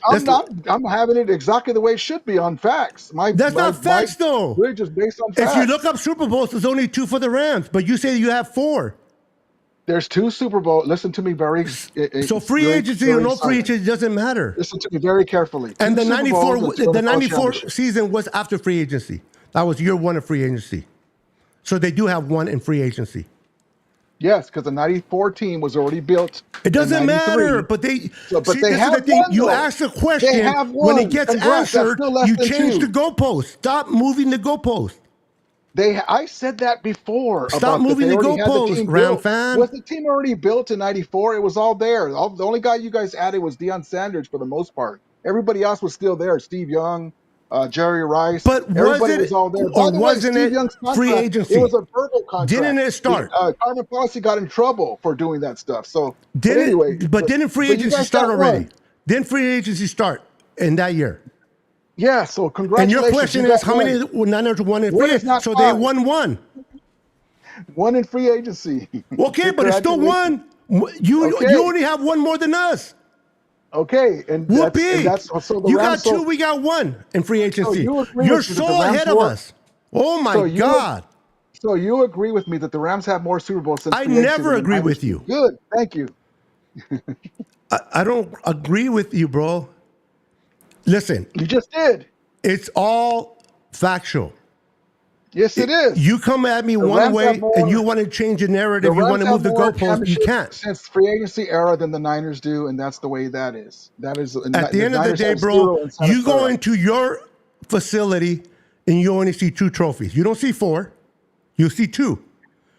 I'm having it exactly the way it should be on facts. That's not facts, though. We're just based on facts. If you look up Super Bowls, there's only 2 for the Rams, but you say you have 4. There's 2 Super Bowl. Listen to me very. So free agency or no free agency doesn't matter. Listen to me very carefully. And 2 the Super Bowls 94, and 2 the NFL 94 championships. season was after free agency. That was year 1 of free agency. So they do have 1 in free agency. Yes, because the '94 team was already built. It doesn't in 93. matter, but they. But See, they this have is the thing. one, You though. ask a question. They have When one. it gets Congrats, that's answered, still less you than change 2. the goalpost. Stop moving the goalpost. I said that before. Stop about that moving they the already had goalposts, team Ram built. fan. Was the team already built in '94? It was all there. The only guy you guys added was Deion Sanders for the most part. Everybody else was still there. Steve Young, Jerry Rice. But everybody was all there. or By the way, wasn't Steve it Young's free contract, agency? It was a verbal contract. Didn't it start? Carmen Policy got in trouble for doing that stuff. So, but anyway, Didn't free you agency guys start got already? one. Didn't free agency start in that year? Yeah. So And congratulations. your question you is, got how one. many Niners won in One free is agency? not So they 5. won 1. One in free agency. Okay, but it's still 1. Okay. You only have 1 more than us. Okay, and Whoopee! that's so the You Rams. got 2, we got 1 in free agency. you agree You're with me that so the Rams ahead of were- us. Oh my So you- God. So you agree with me that the Rams have more Super Bowls since I free agency never than the agree Niners with do? you. Good, thank you. I don't agree with you, bro. Listen, You just did. it's all factual. Yes, it is. You come at me one Rams way have more- and you want to change the narrative, you want to move the goalposts, you can't. Since free agency era than the Niners do, and that's the way that is. That is At the end of the day, bro, you go into your facility and you only see 2 trophies. You don't see 4. You see 2.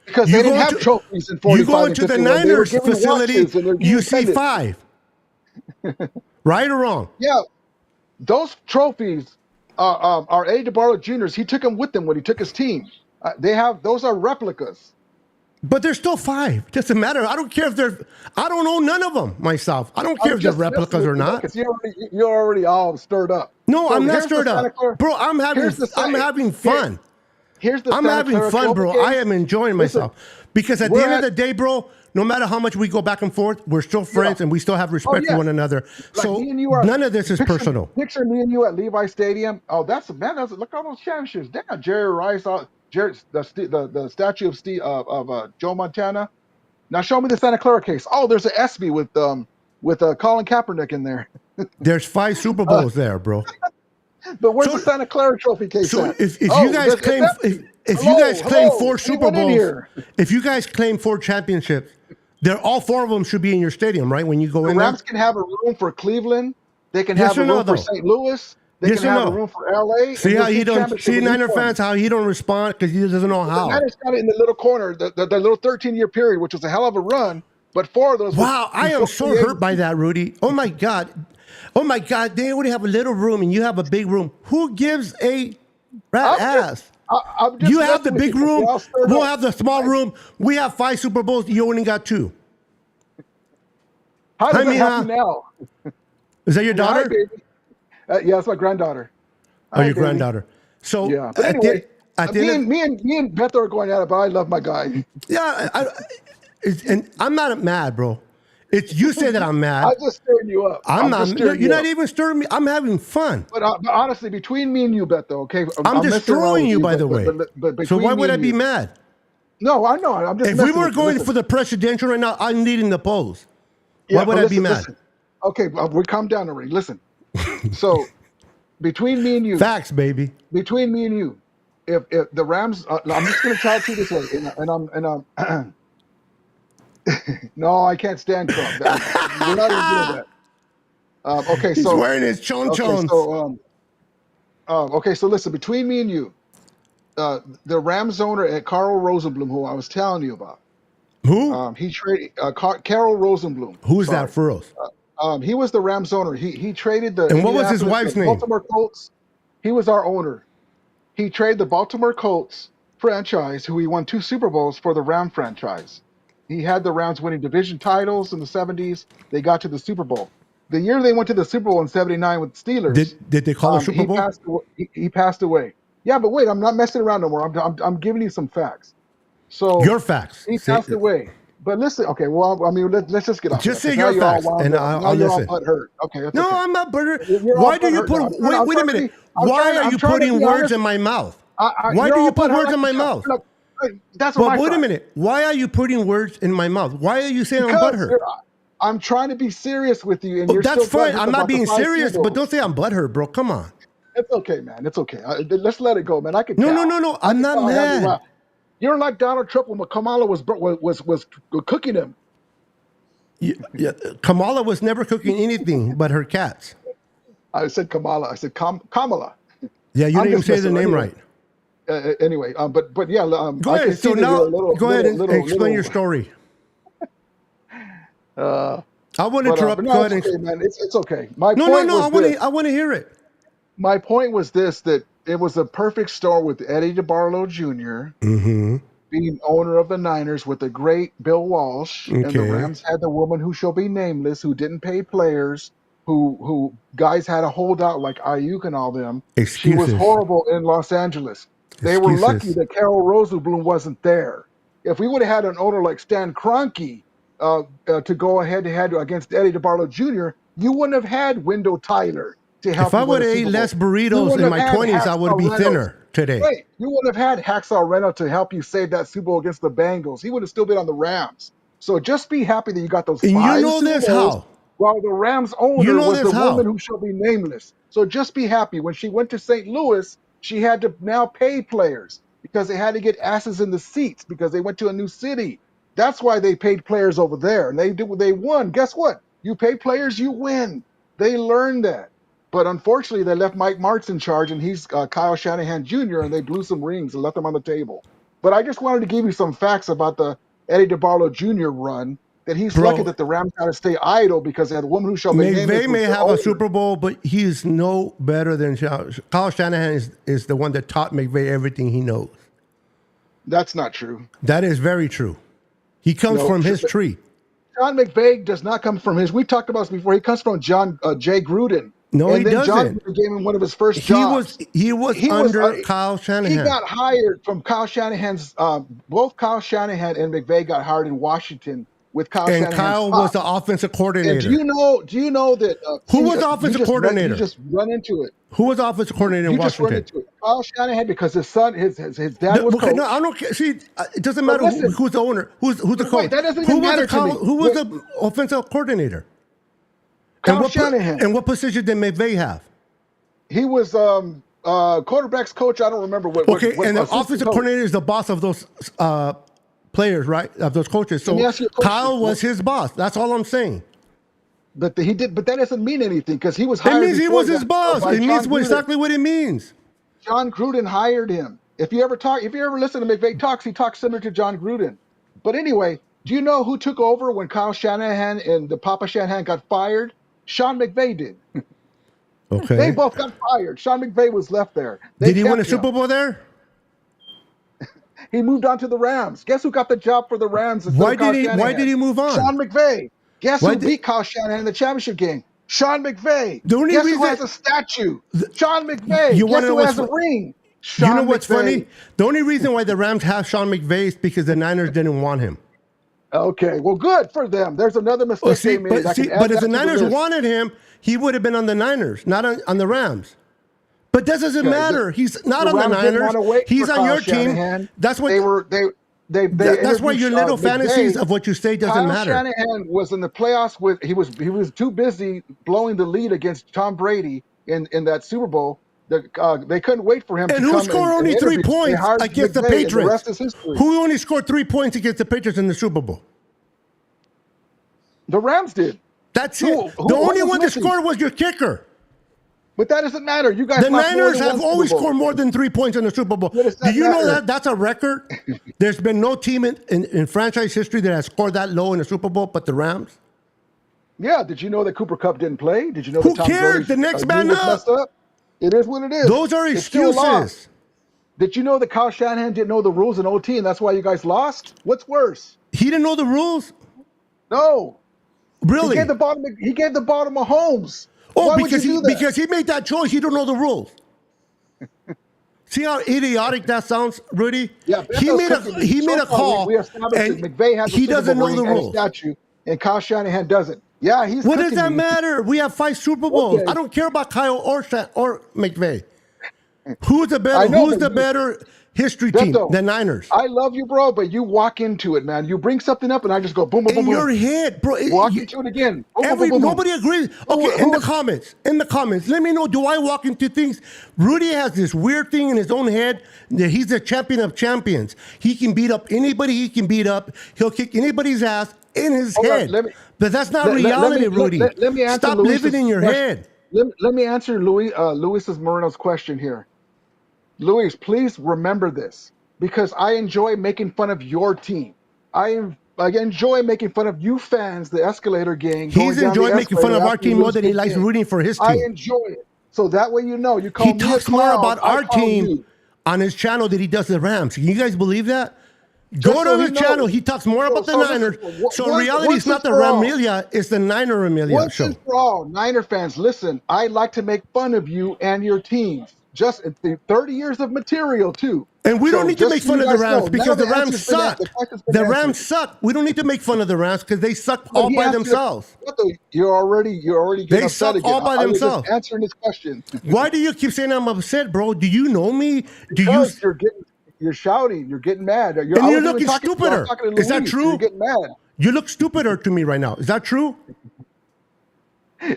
because you they didn't go have into- trophies in You 45 go and into the 51. They were Niners giving facility, watches and they're you being see tended. 5. Right or wrong? Yeah, those trophies are Eddie DeBarlo Jr.'s. He took them with him when he took his team. Those are replicas. But there's still 5. Doesn't matter. I don't care if they're. I don't own none of them myself. I don't care if they're replicas or not. Because you're already all stirred up. No, So I'm not here's the stirred Santa up, Clara- bro. I'm here's the having Santa- fun. Here's the I'm Santa having Clara fun, Trophy bro. case. I am enjoying myself. Because at the end of the day, bro, no matter how much we go back and forth, we're still friends and we still have respect for one another. Like So me and you are, none of this is personal. Picture me and you at Levi Stadium. Oh, that's look at all those championships. Damn, Jerry Rice, the statue of Joe Montana. Now show me the Santa Clara case. Oh, there's an ESPY with Colin Kaepernick in there. There's 5 Super Bowls there, bro. But where's the Santa Clara Trophy case So at? if you guys claim if you guys claim 4 Super Bowls, if you guys claim 4 championships, they're all 4 of them should be in your stadium, right? When you go the in Rams there, can have a room for Cleveland. They can Yes have a or no, room for though? St. Louis. They Yes can or have no? a room for LA. see and how you'll he don't championship see with Niner each one. fans how he don't respond because he doesn't know The how. Niners got it in the little corner, the little 13-year period, which was a hell of a run. But 4 of those. Wow, I am so hurt by that, Rudy. Oh my God. They only have a little room and you have a big room. Who gives a rat ass? I'm just You have the messing with big you, 'cause room. you're all stirred We'll up. have the small room. We have 5 Super Bowls. You only got 2. How does Hi, that Mija. happen now? Is that your Hi, daughter? baby. Yeah, that's my granddaughter. Oh, Hi, your baby. granddaughter. So Yeah, but anyway, at the end of, me and Beto are going at it, but I love my guy. yeah, and I'm not mad, bro. It's you say that I'm mad. I'm just stirring you up. I'm not. just stirring You're you not up. even stirring me. I'm having fun. But honestly, between me and you, Beto, okay, I'm messing around destroying with you, by the way. But So between why me would I and be you- mad? No, I know. I'm just. If we messing were with you. going Listen. for the presidential right now, I'm leading the polls. Yeah, Why would but I be mad? Listen. Okay, we calm down already. Listen. So, between me and you, Facts, baby. between me and you, if the Rams, I'm just going to tell it to you this way, and I'm no, I can't stand Trump. We're not even doing that. Okay, He's so wearing his chon chons. okay, so listen, between me and you, the Rams owner at Carl Rosenblum, who I was telling you about, Who? he traded Carol Rosenblum. Who is that for us? He was the Rams owner. He traded the And what was his wife's name? Baltimore Colts. He was our owner. He traded the Baltimore Colts franchise, who he won 2 Super Bowls, for the Ram franchise. He had the Rams winning division titles in the 70s. They got to the Super Bowl. The year they went to the Super Bowl in '79 with the Steelers. Did they call it Super Bowl? He passed away. Yeah, but wait, I'm not messing around no more. I'm giving you some facts. So Your facts. he passed away. But listen, okay. Well, I mean, let's just get off. Just of that, say 'cause your now facts, you're all and wound up. Now I'll you're all listen. butthurt. Okay, that's No, okay. I'm not butthurt. You're all Why do you butthurt put? now. I'm Wait a trying to minute. be- I'm Why trying- are I'm you trying to putting be words honest. in my mouth? Why Why do you put words in my mouth? That's what But my wait a thought. minute. Why are you putting words in my mouth? Why are you saying I'm Because butthurt? I'm trying to be serious with you, and you're That's still fine. butthurt I'm not about the being 5 serious, Super but Bowls. don't say I'm butthurt, bro. Come on. It's okay, man. It's okay. Let's let it go, man. I can. No, tell. no, no, no. I I'm can not tell I have you mad. laugh. You're like Donald Trump when Kamala was cooking him. Yeah, Kamala was never cooking anything but her cats. I said Kamala. I said Kamala. Yeah, you I'm didn't even just say the messing name anyway. right. Anyway, but yeah. Go I can ahead. see So that now, you're a little, go ahead and little, explain your story. Uh, I want to interrupt. but Go no, ahead it's and. okay, man. It's okay. My No, point no, no. was this. I want to hear it. My point was this: that it was a perfect storm with Eddie DeBarlo Jr. Mm-hmm. being owner of the Niners with the great Bill Walsh, and the Okay. Rams had the woman who shall be nameless, who didn't pay players, who guys had to hold out like Ayuk and all them. She was Excuses. horrible in Los Angeles. They were lucky Excuses. that Carol Rosenblum wasn't there. If we would have had an owner like Stan Kroenke to go head-to-head against Eddie DeBarlo Jr., you wouldn't have had Wendell Tyler to help If I you win would a have ate Super Bowl. less You burritos wouldn't in have my had 20s, I would be Hacksaw Reynolds. thinner today. Right. You wouldn't have had Hacksaw Reynolds to help you save that Super Bowl against the Bengals. He would have still been on the Rams. So just be happy that you got those And you 5 know Super this Bowls, how? while the Rams owner You know was this the how? woman who shall be nameless. So just be happy. When she went to St. Louis, she had to now pay players because they had to get asses in the seats because they went to a new city. That's why they paid players over there. And they won. Guess what? You pay players, you win. They learned that. But unfortunately, they left Mike Martz in charge, and he's Kyle Shanahan Jr., and they blew some rings and left them on the table. But I just wanted to give you some facts about the Eddie DeBarlo Jr. run, that he's Bro. lucky that the Rams got to stay idle because they had a woman who shall be nameless. McVay was may the have owner. a Super Bowl, but he is no better than Kyle Shanahan is the one that taught McVay everything he knows. That's not true. That is very true. He comes No, from his tree. John McVay does not come from his. We talked about this before. He comes from Jay Gruden. No, and he then doesn't. John Gruden gave him one of his first jobs. He was under Kyle Shanahan. He got hired from Kyle Shanahan's. Both Kyle Shanahan and McVay got hired in Washington with Kyle and Shanahan's Kyle was the offensive coordinator. And do you know that who was the offensive coordinator? You just run into it. Who was the offensive coordinator in Washington? You just run into it. Kyle Shanahan, because his son, his dad was coach. No, I don't care. See, it doesn't matter who's the owner, who's the coach. That doesn't even matter to me. Who was the offensive coordinator? Kyle Shanahan. And what position did McVay have? He was quarterback's coach. I don't remember what. Okay, and the offensive coordinator is the boss of those players, right? Of those coaches. So Kyle was his boss. That's all I'm saying. But that doesn't mean anything because he was hired. It means he was his boss. It means exactly what it means. John Gruden hired him. If you ever listen to McVay talks, he talks similar to John Gruden. But anyway, do you know who took over when Kyle Shanahan and the Papa Shanahan got fired? Sean McVay did. Okay. They both got fired. Sean McVay was left there. Did he win a Super Bowl there? He moved on to the Rams. Guess who got the job for the Rams? Why did he move on? Sean McVay. Guess who beat Kyle Shanahan in the championship game? Sean McVay. Guess who has a statue? Sean McVay. Guess who has a ring? Sean You know what's McVay. funny? The only reason why the Rams have Sean McVay is because the Niners didn't want him. Okay, well, good for them. There's another mistake they made. But if the Niners wanted him, he would have been on the Niners, not on the Rams. But that doesn't matter. He's not on the Niners. He's on your team. That's what that's why your little fantasies of what you say doesn't matter. Kyle Shanahan was in the playoffs with he was too busy blowing the lead against Tom Brady in that Super Bowl. They couldn't wait for him. And who scored only 3 points against the Patriots? The rest is history. Who only scored 3 points against the Patriots in the Super Bowl? The Rams did. That's it. The only one that scored was your kicker. But that doesn't matter. You guys. The Niners have always scored more than 3 points in the Super Bowl. Do you know that that's a record? There's been no team in franchise history that has scored that low in the Super Bowl, but the Rams. Yeah. Did you know that Cooper Kupp didn't play? Did you know? Who cares? The next man up. It is what it is. Those are excuses. Did you know that Kyle Shanahan didn't know the rules in OT, and that's why you guys lost? What's worse? He didn't know the rules? No. Really? He gave the ball to Mahomes. Oh, because he made that choice. He don't know the rules. See how idiotic that sounds, Rudy? Yeah, he made a call, and McVay has he doesn't know the rules. And Kyle Shanahan doesn't. Yeah, he's. What does that matter? We have 5 Super Bowls. Okay. I don't care about Kyle or McVay. Who's the better history team? The Niners. I love you, bro, but you walk into it, man. You bring something up, and I just go boom, boom, boom, boom. In your head, bro. Walk into it again. Boom, boom, boom, nobody agrees. Okay, in the comments, let me know. Do I walk into things? Rudy has this weird thing in his own head that he's the champion of champions. He can beat up anybody. He can beat up. He'll kick anybody's ass in his head. But that's not reality, Rudy. Let me answer. Stop living in your head. Let me answer Luis Moreno's question here. Luis, please remember this, because I enjoy making fun of your team. I enjoy making fun of you fans, the Escalator gang. He's enjoying making fun of our team more than he likes rooting for his team. I enjoy it. So that way you know. He talks more about our team on his channel than he does the Rams. Can you guys believe that? Go to his channel. He talks more about the Niners. So in reality, it's not the Ramilia, it's the Niner Amelia show. For all Niner fans, listen, I like to make fun of you and your teams. Just 30 years of material, too. And we don't need to make fun of the Rams because the Rams suck. The Rams suck. We don't need to make fun of the Rams because they suck all by themselves. You're already getting upset again. They suck all by themselves. Answering this question. Why do you keep saying I'm upset, bro? Do you know me? You're shouting. You're getting mad. And you're looking stupider. Is that true? You're getting mad. You look stupider to me right now. Is that true?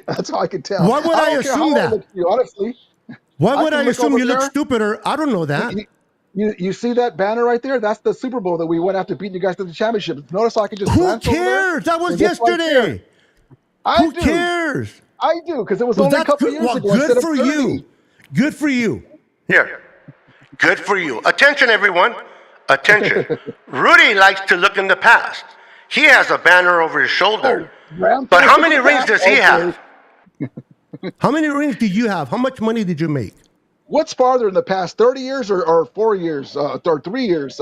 That's how I can tell. Why would I assume that? Honestly. Why would I assume you look stupider? I don't know that. You see that banner right there? That's the Super Bowl that we went after beating you guys to the championship. Notice how I can just Who cares? That was yesterday. Who cares? I do, because it was only a couple of years ago. Good for you. Good for you. Here. Good for you. Attention, everyone. Attention. Rudy likes to look in the past. He has a banner over his shoulder. But how many rings does he have? How many rings do you have? How much money did you make? What's farther in the past, 30 years or 4 years or 3 years?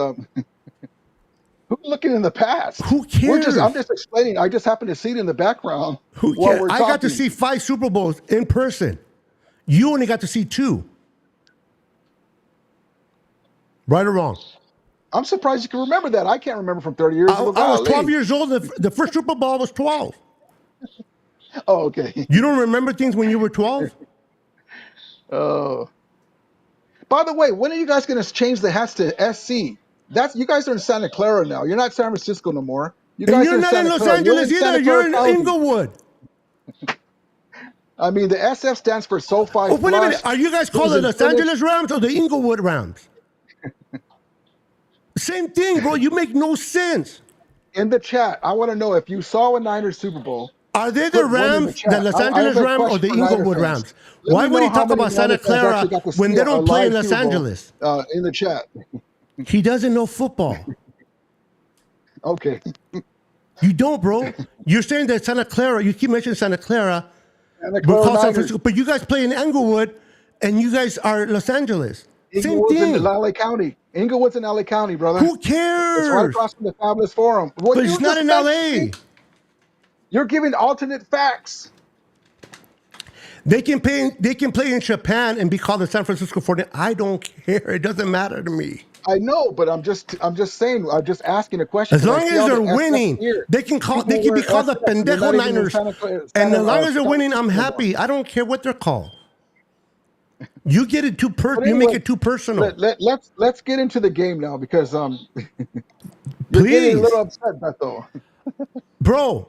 Who's looking in the past? Who cares? I'm just explaining. I just happen to see it in the background. Who while cares? we're I got to talking. see 5 Super Bowls in person. You only got to see 2. Right or wrong? I'm surprised you can remember that. I can't remember from 30 years ago. I was 12 Golly. years old. The first Super Bowl was 12. Oh, okay. You don't remember things when you were 12? Oh. By the way, when are you guys going to change the hats to SC? You guys are in Santa Clara now. You're not San Francisco no more. You And guys you're are not in Santa Los Clara. Angeles You're in either. Santa You're Clara in County. Inglewood. I mean, the SF stands for SoFi. Oh, wait a minute. Plus. Are you guys calling the Los Angeles Rams or the Inglewood Rams? Same thing, bro. You make no sense. In the chat, I want to know if you saw a Niners Super Bowl. Are they the Put one in the Rams, chat. the Los I have Angeles a Rams, or question the for Niner Inglewood fans. Rams? Let Why me would know he how talk many about Santa Niner fans Clara actually got to when see they a don't play in live Los Super Bowl, Angeles? in the chat. He doesn't know football. Okay. You don't, bro. You're saying that Santa Clara, you keep mentioning Santa Clara, Santa we're Clara called San Niners. Francisco, but you guys play in Inglewood, and you guys are Los Angeles. Same Inglewood's in thing. LA County. Inglewood's in LA County, brother. Who It's right cares? across from the Fabulous Forum. Well, But you it's not just in mentioned LA. it. You're giving alternate facts. They can play in Japan and be called the San Francisco 49ers. I don't care. It doesn't matter to me. I know, but I'm just saying. I'm just asking a question. As long as they're winning, they can be called the Pendejo Niners. And as long as they're winning, I'm happy. I don't care what they're called. You get it too you make it too personal. Let's get into the game now because you're Please. getting a little upset, Beto. Bro,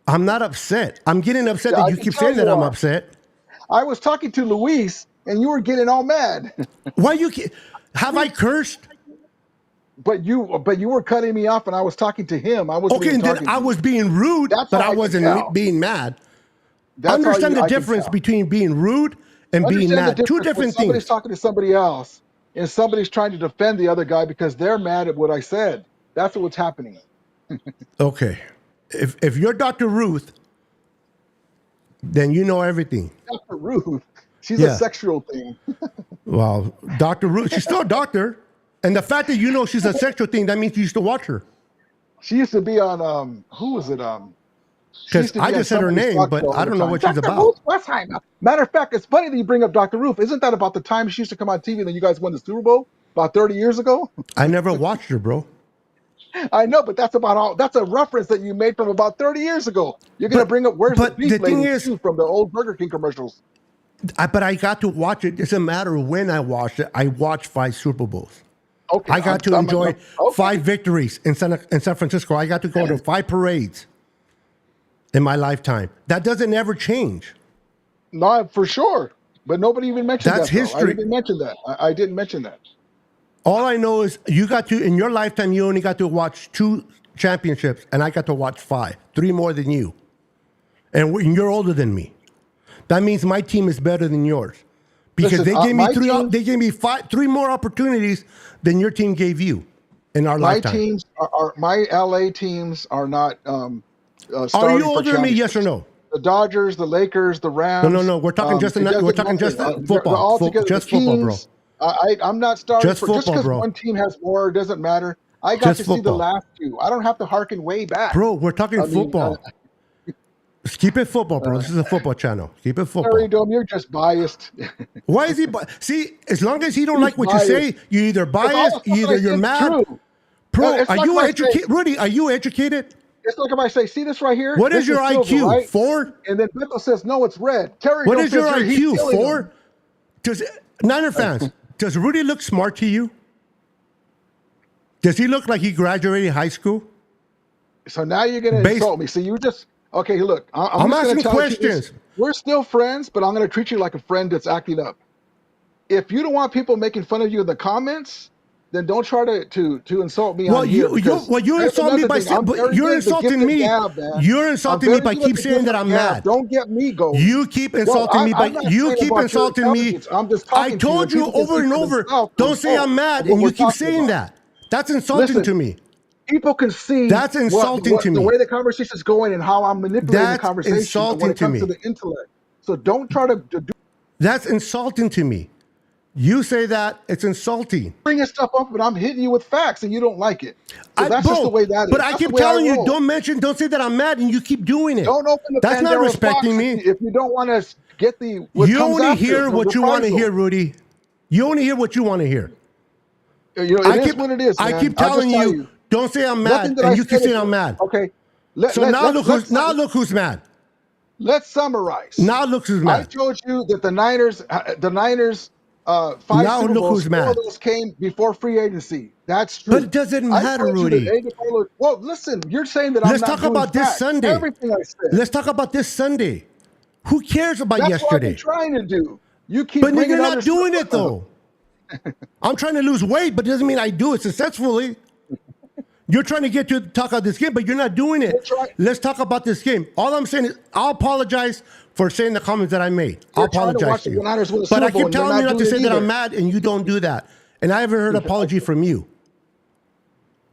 I'm not upset. I'm getting upset Yeah, that I you can keep tell saying that you I'm are. upset. I was talking to Luis, and you were getting all mad. Why have I cursed? But you were cutting me off, and I was talking to him. I wasn't Okay, even and talking then I to you. was being rude, That's but how I I can wasn't tell. being mad. That's how Understand the I can difference tell. between being rude and being Understand the mad. Two difference when different somebody's things. talking to somebody else, and somebody's trying to defend the other guy because they're mad at what I said. That's what's happening. Okay. If you're Dr. Ruth, then you know everything. Dr. Ruth, she's Yeah. a sexual thing. Well, Dr. Ruth, she's still a doctor. And the fact that you know she's a sexual thing, that means you used to watch her. She used to be on who was it? She Because used to be I on just said her somebody's name, talk but show all I the don't know time. what she's Dr. about. Ruth Westheimer. Matter of fact, it's funny that you bring up Dr. Ruth. Isn't that about the time she used to come on TV and then you guys won the Super Bowl about 30 years ago? I never watched her, bro. I know, but that's a reference that you made from about 30 years ago. You're gonna bring up Where's the but Beef the thing Lady is- too from the old Burger King commercials. But I got to watch it. It doesn't matter when I watched it. I watched 5 Super Bowls. Okay, I got to enjoy okay. 5 victories in San Francisco. I got to go to 5 parades in my lifetime. That doesn't ever change. No, for sure. But nobody even mentioned That's that. Though. history. I didn't mention that. I didn't mention that. All I know is you got to, in your lifetime, you only got to watch 2 championships, and I got to watch 5, 3 more than you. And you're older than me. That means my team is better than yours. Because Listen, they gave me my team- they gave me 3 more opportunities than your team gave you in our My lifetime. teams are my LA teams are not Are starting you for older than me? Yes or championships. no? The Dodgers, the Lakers, the Rams. No. We're talking just it doesn't we're talking matter. just They're football. all together. Just The football, bro. Kings, I'm not starting Just for just football, because bro. one team has more doesn't matter. I got Just to see the football. last 2. I don't have to harken way back. Bro, we're talking I mean, football. Just keep it football, bro. This is a football channel. Keep it football. Terry Dome, you're just biased. Why is he? See, as long as he don't like what biased. you say, you either biased, either you're mad. Bro, It's are like you if I educated? say- Rudy, are you educated? It's like if I say, see this right here? What This is your silver, IQ? right? 4? And then Beto says, no, it's red. Terry What Dome is your says, he's IQ? killing 4? them. Does Niner fans? Does Rudy look smart to you? Does he look like he graduated high school? So now you're going to Based- insult me. So you just, okay, look. I'm just gonna asking tell you this. questions. We're still friends, but I'm going to treat you like a friend that's acting up. If you don't want people making fun of you in the comments, then don't try to insult me Well, on here. you're because insulting me that's by another thing. I'm very you're good at the insulting gift of me. gab, man. You're I'm insulting me very by good at keep the saying gift that of I'm gab. mad. Don't get me going. You keep insulting me by I'm not you saying keep about your insulting me. intelligence. I'm just I talking told to you. you People can over see and for over. themselves Don't say I'm mad, and you keep saying that. That's insulting Listen, to me. People can see That's insulting to the me. way the conversation is going and how I'm manipulating That's the conversation insulting when it to comes me. to the intellect. So don't try to do. That's insulting to me. You say that, it's insulting. Bringing stuff up, but I'm hitting you with facts, and you don't like it. So that's just the way that is. But I keep telling you, don't say that I'm mad, and you keep doing it. Don't open the That's not Pandora's respecting box me. if you don't want to get the. You only hear what you want to hear, Rudy. You only hear what you want to hear. You know, it is what it is. I keep telling you, don't say I'm mad, and you keep saying I'm mad. Okay. Now look who's mad. Let's summarize. Now look who's mad. I told you that the Niners, 5 Now Super look Bowls, who's 4 mad. of those came before free agency. That's true. But it doesn't matter, Rudy. Well, listen, you're saying that I'm Let's not talk doing about this facts. Sunday. Everything I said. Let's talk about this Sunday. Who cares about That's yesterday? what I'm trying to do. You keep But bringing you're other not doing stuff it though. I'm trying to lose weight, but it doesn't mean I do it successfully. You're trying to get to talk about this game, but you're not doing it. Let's talk about this game. All I'm saying is I'll apologize for saying the comments that I made. I'll apologize to you. But I keep telling you not to say that I'm mad, and you don't do that. And I haven't heard an apology from you.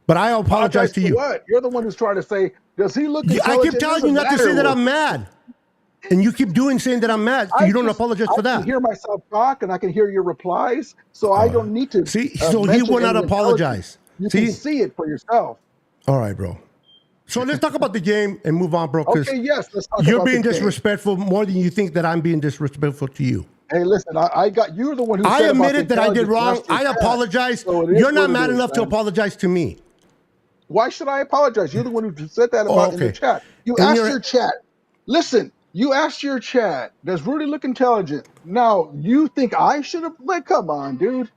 But I apologize to you. What? You're the one who's trying to say, does he look I keep telling you not to say that I'm mad. And you keep saying that I'm mad. So you don't apologize for that. I can hear myself talk, and I can hear your replies, so I don't need to. See, so he will not apologize. You can see it for yourself. All right, bro. So let's talk about the game and move on, bro. Okay, yes, let's talk you're about being the game. disrespectful more than you think that I'm being disrespectful to you. Hey, listen, you're the one who I said about admitted that I did wrong. intelligence I last apologize. So it is You're not what it mad is, enough to man. apologize to me. Why should I apologize? You're the one who said that about in the chat. You asked your chat. Listen, you asked your chat, does Rudy look intelligent? Now, you think I should have, come on, dude.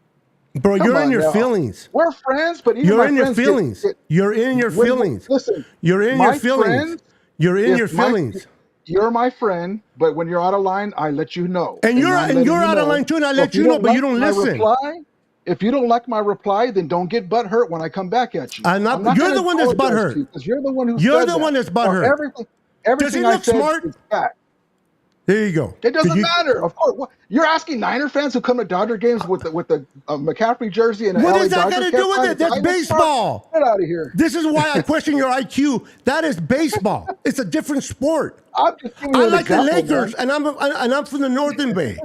Bro, you're in your feelings. We're friends, but even You're my in your friends feelings. You're in your feelings. Listen, you're in your feelings. You're in your feelings. You're my friend, but when you're out of line, I let you know. And you're out of line too, and I let you know, but you don't listen. If you don't like my reply, then don't get butthurt when I come back at you. I'm not you're the one that's butthurt. Because you're the one who You're said the one that's butthurt. Everything Does he look smart? is fact. There you go. It doesn't matter. Of course, you're asking Niner fans who come to Dodger games with the McCaffrey jersey and what LA does that Dodger got to do with it? That's baseball. Get out of here. This is why I question your IQ. That is baseball. It's a different sport. I'm just giving you I an like example, the Lakers, man. and I'm from the Northern Bay.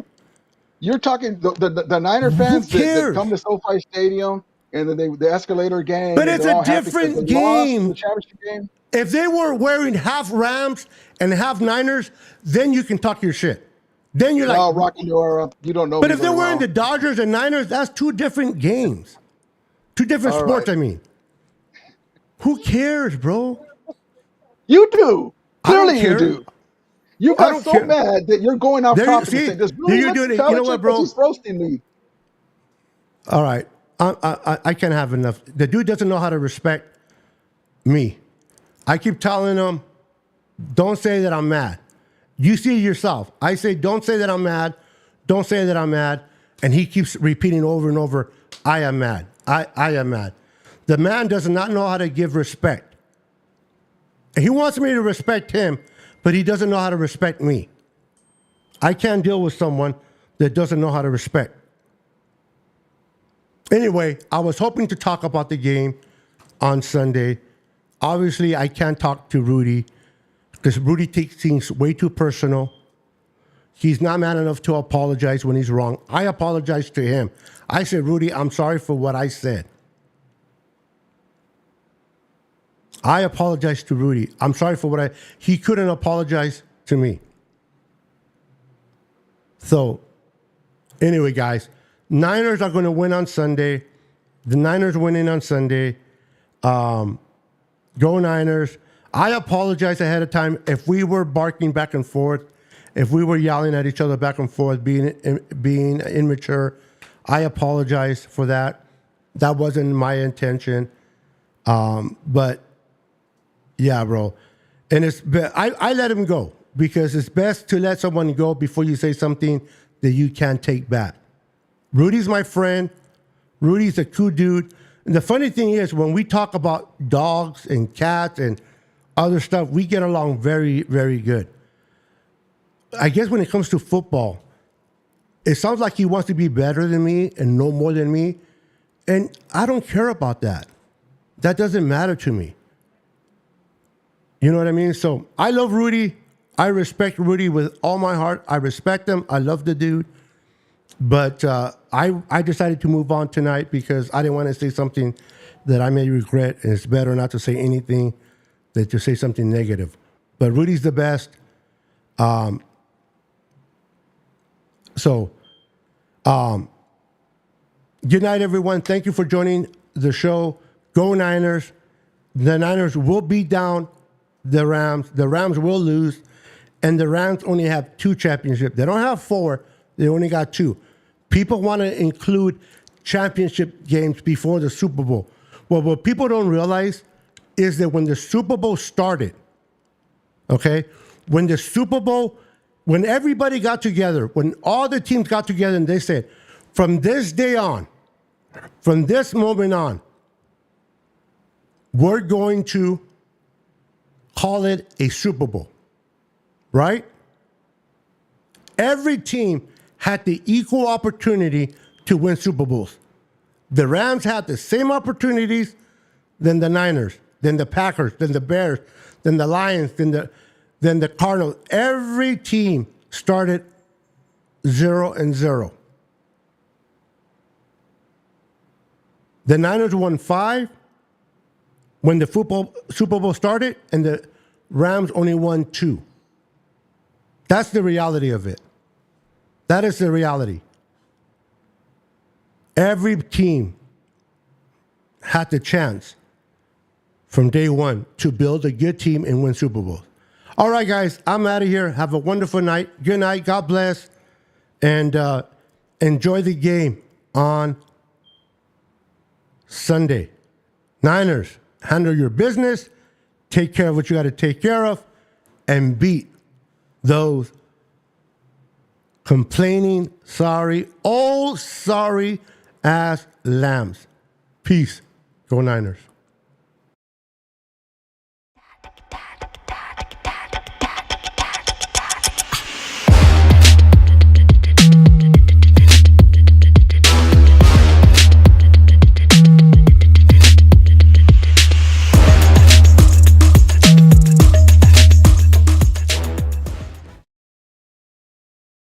You're talking the Niner fans that come to SoFi Stadium and then the escalator game. But it's a different game. The championship game. If they were wearing half Rams and half Niners, then you can talk your shit. Then you're like, Rocky, you don't know. But if they're wearing the Dodgers and Niners, that's two different games, two different sports. Right. I mean, who cares, bro? You do. Clearly, you do. You got so mad that you're going off topic. You know what, bro? He's roasting me. All right, I can't have enough. The dude doesn't know how to respect me. I keep telling him, don't say that I'm mad. You see it yourself. I say, don't say that I'm mad. Don't say that I'm mad. And he keeps repeating over and over, I am mad. I am mad. The man does not know how to give respect. And he wants me to respect him, but he doesn't know how to respect me. I can't deal with someone that doesn't know how to respect. Anyway, I was hoping to talk about the game on Sunday. Obviously, I can't talk to Rudy because Rudy takes things way too personal. He's not man enough to apologize when he's wrong. I apologize to him. I said, Rudy, I'm sorry for what I said. I apologize to Rudy. I'm sorry for what he couldn't apologize to me. So, anyway, guys, Niners are going to win on Sunday. The Niners winning on Sunday. Go Niners. I apologize ahead of time if we were barking back and forth, if we were yelling at each other back and forth, being immature. I apologize for that. That wasn't my intention. But yeah, bro. And I let him go because it's best to let someone go before you say something that you can't take back. Rudy's my friend. Rudy's a cool dude. And the funny thing is, when we talk about dogs and cats and other stuff, we get along very, very good. I guess when it comes to football, it sounds like he wants to be better than me and know more than me. And I don't care about that. That doesn't matter to me. You know what I mean? So I love Rudy. I respect Rudy with all my heart. I respect him. I love the dude. But I decided to move on tonight because I didn't want to say something that I may regret, and it's better not to say anything than to say something negative. But Rudy's the best. Good night, everyone. Thank you for joining the show. Go Niners. The Niners will beat down the Rams. The Rams will lose. And the Rams only have 2 championships. They don't have 4. They only got 2. People want to include championship games before the Super Bowl. Well, what people don't realize is that when the Super Bowl started, okay, when everybody got together, when all the teams got together and they said, from this day on, from this moment on, we're going to call it a Super Bowl, right? Every team had the equal opportunity to win Super Bowls. The Rams had the same opportunities than the Niners, than the Packers, than the Bears, than the Lions, than the Cardinals. Every team started 0-0. The Niners won 5 when the Super Bowl started, and the Rams only won 2. That's the reality of it. That is the reality. Every team had the chance from day one to build a good team and win Super Bowls. All right, guys, I'm out of here. Have a wonderful night. Good night. God bless. And enjoy the game on Sunday. Niners, handle your business. Take care of what you got to take care of. And beat those complaining, sorry ass lambs. Peace. Go Niners.